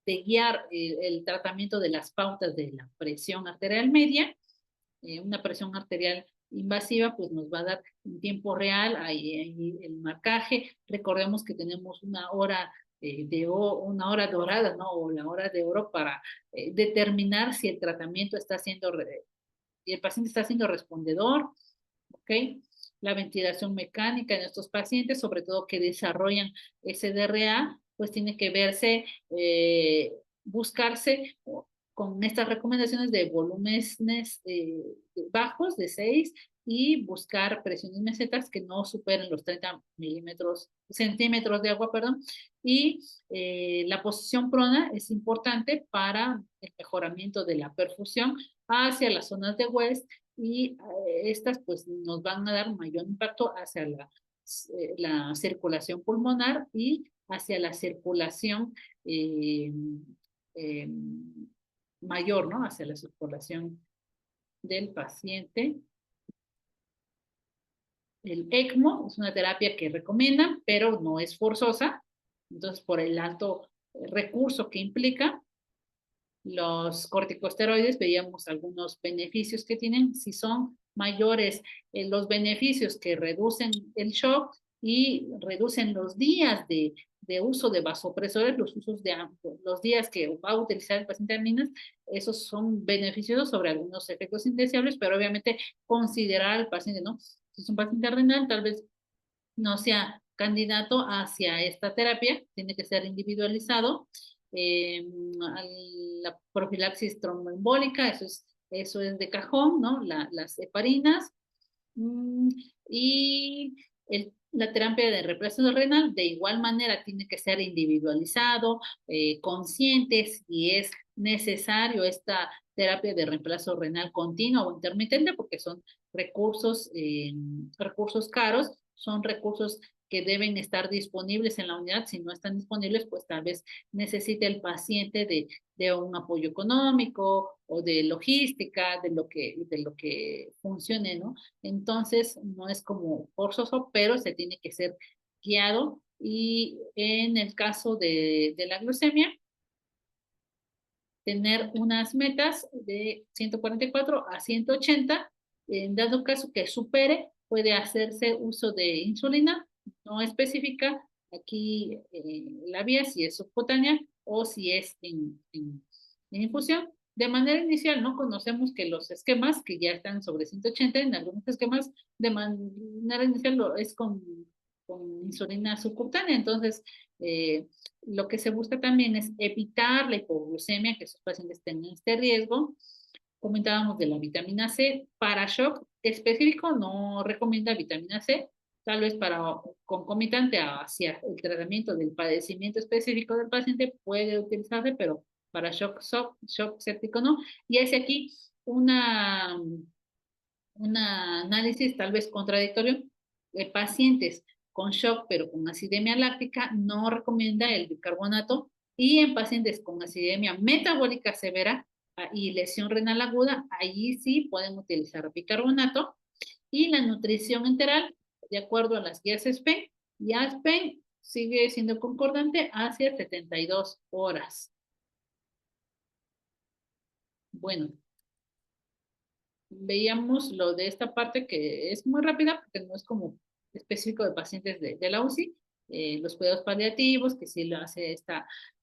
de guiar el tratamiento de las pautas de la presión arterial media. Una presión arterial invasiva pues nos va a dar en tiempo real ahí el marcaje. Recordemos que tenemos una hora una hora dorada, ¿no? O la hora de oro para determinar si el tratamiento está siendo, y el paciente está siendo respondedor, ¿ok? La ventilación mecánica en estos pacientes, sobre todo que desarrollan SDRA, pues tiene que buscarse con estas recomendaciones de volúmenes bajos de 6 y buscar presiones mesetas que no superen los 30 centímetros de agua, perdón. Y la posición prona es importante para el mejoramiento de la perfusión hacia las zonas de West y estas pues nos van a dar mayor impacto hacia la circulación pulmonar y hacia la circulación eh, eh, mayor, ¿no? Hacia la circulación del paciente. El ECMO es una terapia que recomiendan, pero no es forzosa. Entonces, por el alto recurso que implica, los corticosteroides, veíamos algunos beneficios que tienen, si son mayores los beneficios que reducen el shock y reducen los días de uso de vasopresores, los días que va a utilizar el paciente aminas, esos son beneficiosos sobre algunos efectos indeseables, pero obviamente considerar al paciente, ¿no? Si es un paciente renal, tal vez no sea candidato hacia esta terapia, tiene que ser individualizado. La profilaxis tromboembólica, eso es de cajón, ¿no? Las heparinas. Mm, y la terapia de reemplazo renal, de igual manera, tiene que ser individualizado, consciente si es necesario esta terapia de reemplazo renal continuo o intermitente, porque son recursos caros, son recursos que deben estar disponibles en la unidad. Si no están disponibles, pues tal vez necesite el paciente de un apoyo económico o de logística, de lo que funcione, ¿no? Entonces, no es como forzoso, pero se tiene que ser guiado. Y en el caso de la glucemia, tener unas metas de 144 a 180. En dado caso que supere, puede hacerse uso de insulina no específica. Aquí la vía, si es subcutánea o si es en infusión. De manera inicial, no conocemos que los esquemas que ya están sobre 180, en algunos esquemas de manera inicial es con insulina subcutánea. Entonces, lo que se busca también es evitar la hipoglucemia, que esos pacientes tengan este riesgo, comentábamos de la vitamina C. Para shock específico no recomienda vitamina C, tal vez para concomitante hacia el tratamiento del padecimiento específico del paciente puede utilizarse, pero para shock séptico no. Y hace aquí un análisis tal vez contradictorio de pacientes con shock pero con acidemia láctica no recomienda el bicarbonato, y en pacientes con acidemia metabólica severa y lesión renal aguda, allí sí pueden utilizar bicarbonato. Y la nutrición enteral, de acuerdo a las guías SPEN, y ASPEN sigue siendo concordante hacia 72 horas. Bueno, veíamos lo de esta parte que es muy rápida porque no es como específico de pacientes de la UCI, los cuidados paliativos, que sí lo hace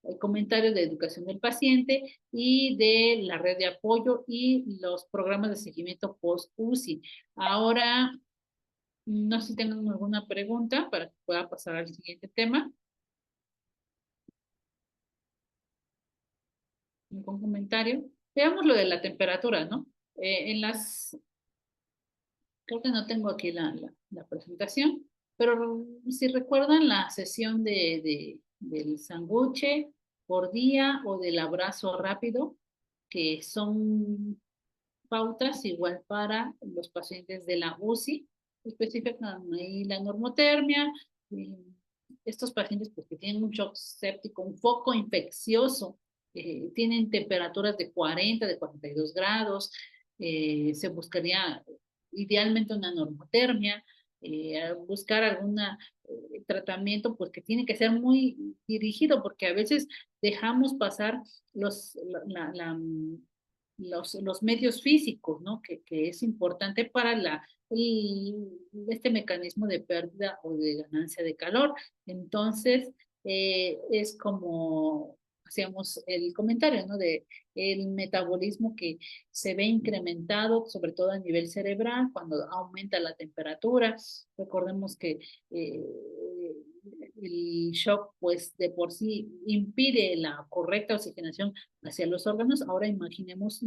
el comentario de educación del paciente y de la red de apoyo y los programas de seguimiento post-UCI. Ahora, no sé si tengan alguna pregunta para que pueda pasar al siguiente tema. ¿Algún comentario? Veamos lo de la temperatura, ¿no? En las Creo que no tengo aquí la presentación, pero si recuerdan la sesión del sanguche por día o del abrazo rápido, que son pautas igual para los pacientes de la UCI, especifican ahí la normotermia, eh, estos pacientes pues, que tienen un shock séptico, un foco infeccioso, tienen temperaturas de 40, de 42 grados, se buscaría idealmente una normotermia, buscar algún tratamiento pues que tiene que ser muy dirigido porque a veces dejamos pasar los, la, la, los medios físicos, ¿no? Que es importante para este mecanismo de pérdida o de ganancia de calor. Entonces, es como hacíamos el comentario, ¿no? De el metabolismo que se ve incrementado, sobre todo a nivel cerebral, cuando aumenta la temperatura. Recordemos que el shock, pues de por sí impide la correcta oxigenación hacia los órganos. Ahora imaginémonos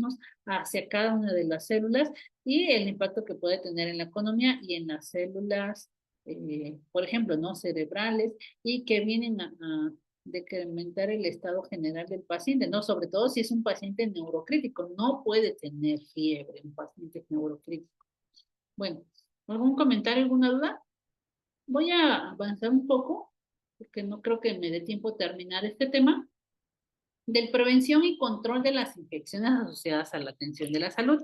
hacia cada una de las células y el impacto que puede tener en la economía y en las células, por ejemplo, no cerebrales, y que vienen a decrementar el estado general del paciente, ¿no? Sobre todo si es un paciente neurocrítico, no puede tener fiebre un paciente neurocrítico. Bueno, ¿algún comentario, alguna duda? Voy a avanzar un poco, porque no creo que me dé tiempo terminar este tema, del prevención y control de las infecciones asociadas a la atención de la salud.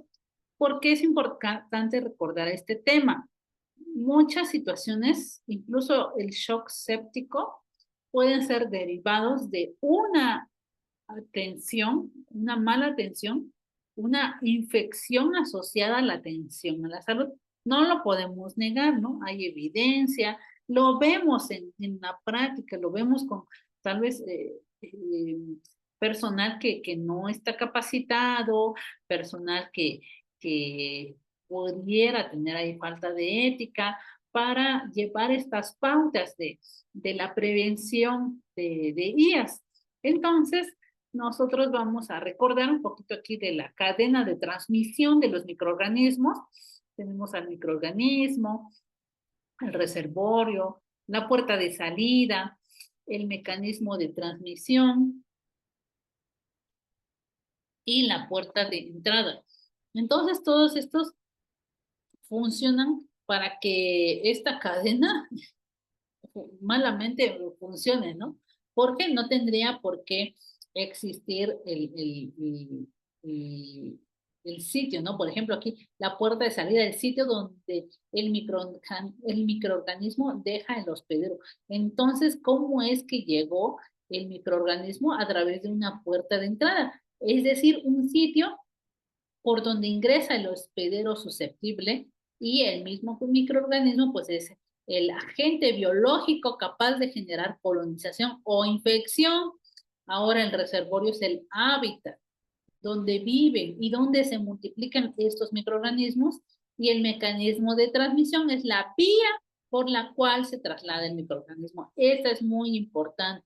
¿Por qué es importante recordar este tema? Muchas situaciones, incluso el shock séptico, pueden ser derivados de una atención, una mala atención, una infección asociada a la atención a la salud. No lo podemos negar, ¿no? Hay evidencia, lo vemos en la práctica, lo vemos con tal vez personal que no está capacitado, personal que pudiera tener ahí falta de ética para llevar estas pautas de la prevención de IAS. Entonces, nosotros vamos a recordar un poquito aquí de la cadena de transmisión de los microorganismos. Tenemos al microorganismo, el reservorio, la puerta de salida, el mecanismo de transmisión y la puerta de entrada. Entonces, todos estos funcionan para que esta cadena malamente funcione, ¿no? Porque no tendría por qué existir el sitio, ¿no? Por ejemplo, aquí la puerta de salida, el sitio donde el microorganismo deja el hospedero. Entonces, ¿cómo es que llegó el microorganismo? A través de una puerta de entrada, es decir, un sitio por donde ingresa el hospedero susceptible y el mismo microorganismo, pues es el agente biológico capaz de generar colonización o infección. Ahora el reservorio es el hábitat donde viven y donde se multiplican estos microorganismos, y el mecanismo de transmisión es la vía por la cual se traslada el microorganismo. Esta es muy importante,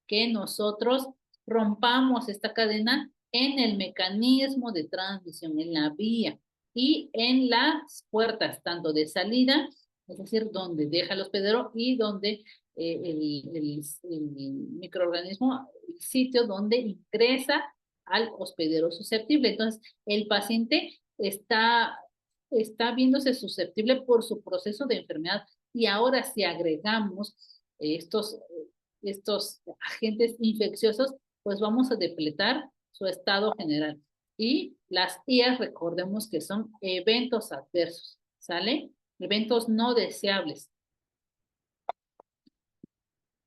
que nosotros rompamos esta cadena en el mecanismo de transmisión, en la vía y en las puertas, tanto de salida, es decir, donde deja el hospedero y donde el microorganismo, el sitio donde ingresa al hospedero susceptible. Entonces, el paciente está viéndose susceptible por su proceso de enfermedad. Y ahora si agregamos estos agentes infecciosos, pues vamos a depletar su estado general. Y las IAS, recordemos que son eventos adversos, ¿sale? Eventos no deseables.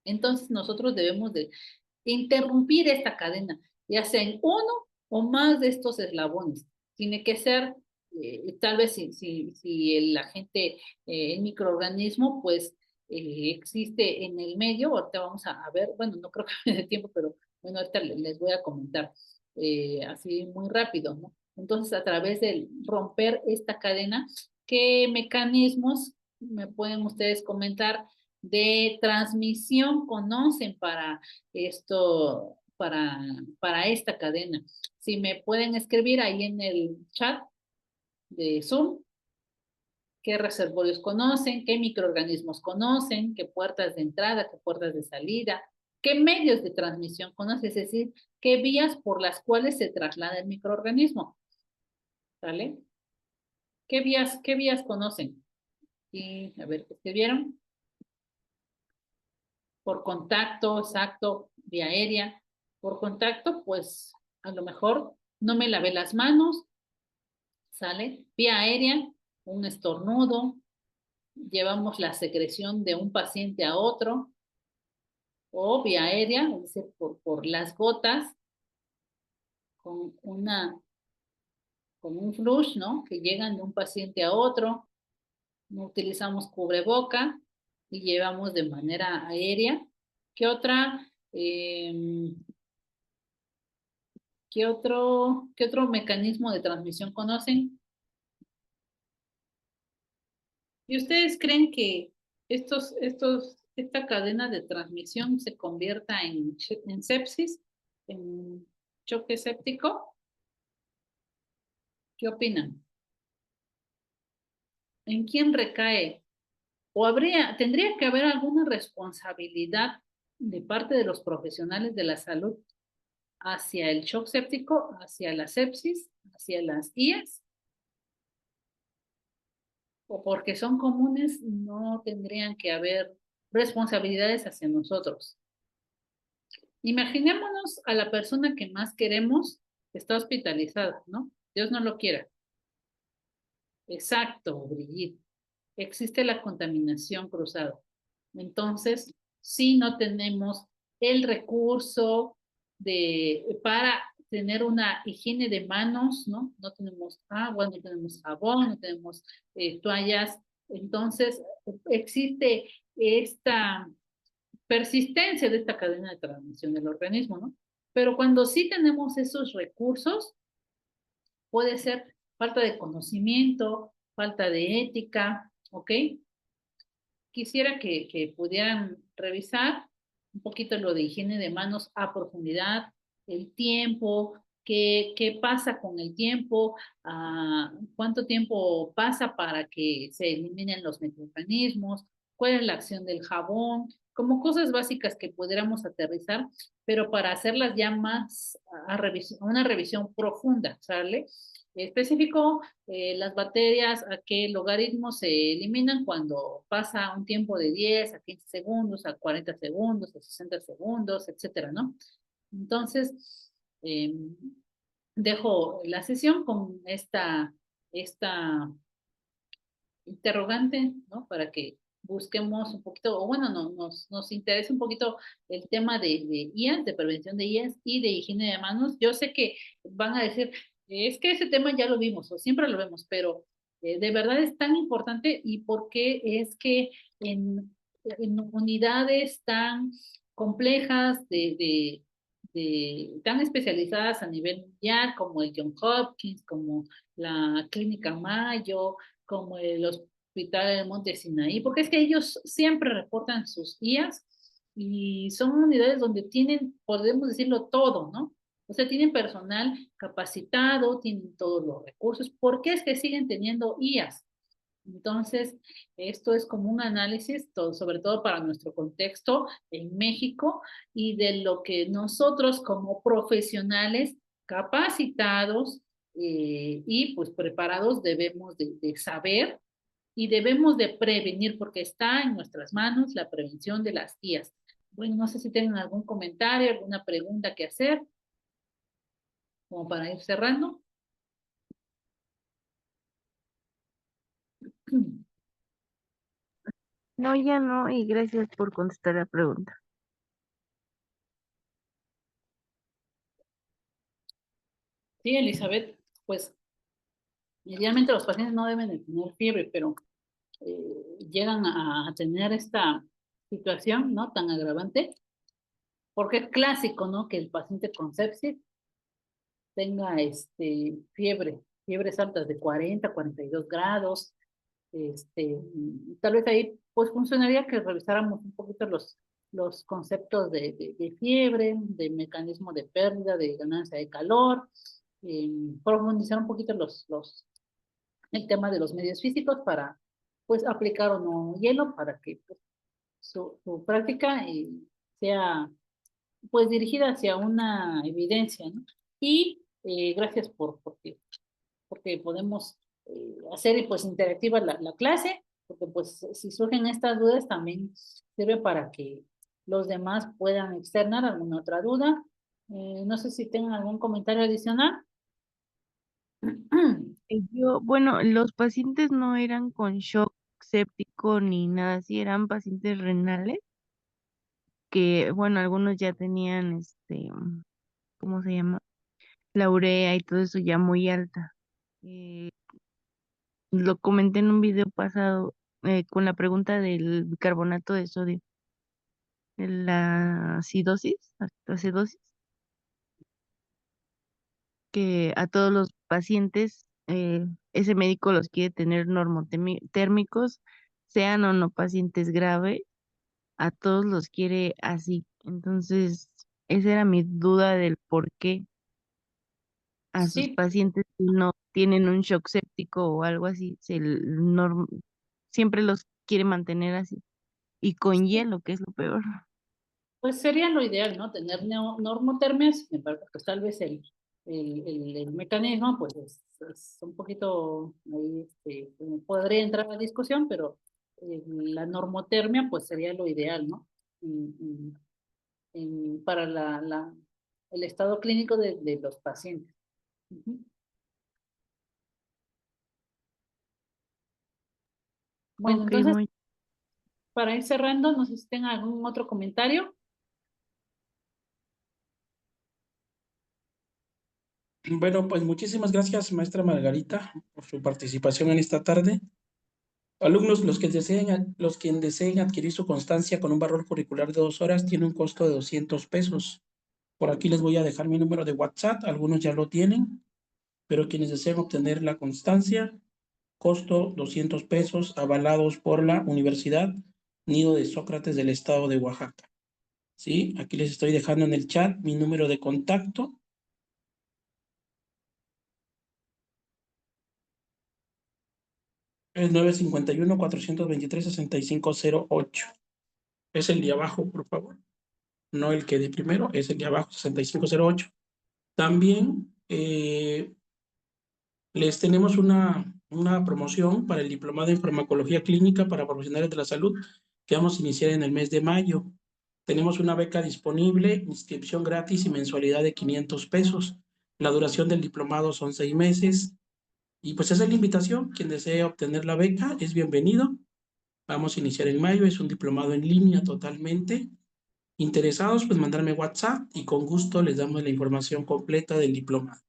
Entonces nosotros debemos de interrumpir esta cadena, ya sea en uno o más de estos eslabones. Tiene que ser, tal vez si el agente, el microorganismo, pues existe en el medio, ahorita vamos a ver, bueno, no creo que me dé tiempo, pero bueno, ahorita les voy a comentar así muy rápido, ¿no? Entonces, a través de romper esta cadena, ¿qué mecanismos me pueden ustedes comentar de transmisión conocen para esto, para esta cadena? Si me pueden escribir ahí en el chat de Zoom, qué reservorios conocen, qué microorganismos conocen, qué puertas de entrada, qué puertas de salida, qué medios de transmisión conocen, es decir, qué vías por las cuales se traslada el microorganismo, ¿vale? Qué vías conocen? Y a ver, ¿qué escribieron? Por contacto, exacto, vía aérea. Por contacto, pues a lo mejor no me lavé las manos, ¿sale? Vía aérea, un estornudo, llevamos la secreción de un paciente a otro, o vía aérea, es decir, por las gotas, con, con un flush, ¿no? Que llegan de un paciente a otro, no utilizamos cubreboca y llevamos de manera aérea. ¿Qué otra? ¿Qué otro mecanismo de transmisión conocen? ¿Y ustedes creen que esta cadena de transmisión se convierta en sepsis, en choque séptico? ¿Qué opinan? ¿En quién recae? ¿O tendría que haber alguna responsabilidad de parte de los profesionales de la salud hacia el shock séptico, hacia la sepsis, hacia las IAS? ¿O porque son comunes no tendrían que haber responsabilidades hacia nosotros? Imaginémonos a la persona que más queremos que está hospitalizada, ¿no? Dios no lo quiera. Exacto, Brigitte. Existe la contaminación cruzada. Entonces, si no tenemos el recurso para tener una higiene de manos, ¿no? No tenemos agua, no tenemos jabón, no tenemos toallas. Entonces, existe esta persistencia de esta cadena de transmisión del organismo, ¿no? Pero cuando sí tenemos esos recursos, puede ser falta de conocimiento, falta de ética, ¿ok? Quisiera que pudieran revisar un poquito lo de higiene de manos a profundidad, el tiempo, qué pasa con el tiempo, cuánto tiempo pasa para que se eliminen los microorganismos, cuál es la acción del jabón, como cosas básicas que pudiéramos aterrizar, pero para hacerlas ya más una revisión profunda, ¿sale? Específico, las bacterias, a qué logaritmos se eliminan cuando pasa un tiempo de 10 a 15 segundos, a 40 segundos, a 60 segundos, etcétera, ¿no? Entonces, dejo la sesión con esta interrogante, ¿no? Para que busquemos un poquito, o bueno, nos interese un poquito el tema de IAS, de prevención de IAS y de higiene de manos. Yo sé que van a decir, es que ese tema ya lo vimos o siempre lo vemos, pero de verdad es tan importante y por qué es que en unidades tan complejas tan especializadas a nivel mundial como el John Hopkins, como la Clínica Mayo, como el Hospital del Monte Sinaí, porque es que ellos siempre reportan sus IAS y son unidades donde tienen, podemos decirlo, todo, ¿no? O sea, tienen personal capacitado, tienen todos los recursos. ¿Por qué es que siguen teniendo IAS? Entonces, esto es como un análisis, sobre todo para nuestro contexto en México y de lo que nosotros como profesionales capacitados y pues preparados debemos de saber y debemos de prevenir porque está en nuestras manos la prevención de las IAS. Bueno, no sé si tienen algún comentario, alguna pregunta que hacer, como para ir cerrando. No, ya no, y gracias por contestar la pregunta. Sí, Elizabeth, pues idealmente los pacientes no deben de tener fiebre, pero llegan a tener esta situación, ¿no? Tan agravante, porque es clásico, ¿no? Que el paciente con sepsis tenga fiebres altas de 40, 42 grados, tal vez ahí pues funcionaría que revisáramos un poquito los conceptos de fiebre, de mecanismo de pérdida, de ganancia de calor, profundizar un poquito el tema de los medios físicos para pues aplicar o no hielo para que pues, su práctica sea pues dirigida hacia una evidencia, ¿no? Y gracias porque podemos hacer pues interactiva la clase, porque pues si surgen estas dudas también sirve para que los demás puedan externar alguna otra duda. No sé si tengan algún comentario adicional. Bueno, los pacientes no eran con shock séptico ni nada así, eran pacientes renales que, bueno, algunos ya tenían, ¿cómo se llama? La urea y todo eso ya muy alta. Eh, lo comenté en un video pasado con la pregunta del bicarbonato de sodio, de la acidosis, que a todos los pacientes ese médico los quiere tener normotérmicos, sean o no pacientes graves, a todos los quiere así. Entonces, esa era mi duda del por qué a sus Sí, pacientes si no tienen un shock séptico o algo así, siempre los quiere mantener así. Y con sí, hielo, que es lo peor. pues sería lo ideal, ¿no? Tener normotermias, sin embargo, pues tal vez el mecanismo, pues es un poquito, ahí podría entrar a la discusión, pero la normotermia, pues sería lo ideal, ¿no? Para el estado clínico de los pacientes. Ujú. Bueno, Ok, entonces, muy para ir cerrando, no sé si tengan algún otro comentario. Bueno, pues muchísimas gracias, maestra Margarita, por su participación en esta tarde. Alumnos, los que deseen adquirir su constancia con un valor curricular de 2 horas, tiene un costo de 200 pesos. Por aquí les voy a dejar mi número de WhatsApp, algunos ya lo tienen, pero quienes deseen obtener la constancia, costo 200 pesos, avalados por la Universidad Nido de Sócrates del Estado de Oaxaca. ¿Sí? Aquí les estoy dejando en el chat mi número de contacto. Es 951-423-6508. Es el de abajo, por favor. No el que de primero, es el de abajo, 6508. También les tenemos una promoción para el diplomado en farmacología clínica para profesionales de la salud que vamos a iniciar en el mes de mayo. Tenemos una beca disponible, inscripción gratis y mensualidad de 500 pesos. La duración del diplomado son 6 meses. Y pues esa es la invitación. Quien desee obtener la beca es bienvenido. Vamos a iniciar en mayo. Es un diplomado en línea totalmente. Interesados, pues mandarme WhatsApp y con gusto les damos la información completa del diplomado.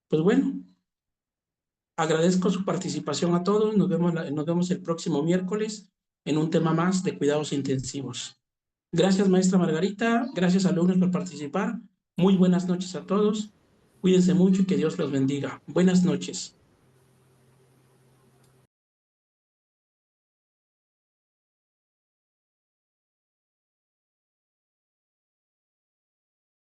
Pues bueno, agradezco su participación a todos. Nos vemos el próximo miércoles en un tema más de cuidados intensivos. Gracias, maestra Margarita. Gracias, alumnos, por participar. Muy buenas noches a todos. Cuídense mucho y que Dios los bendiga. Buenas noches.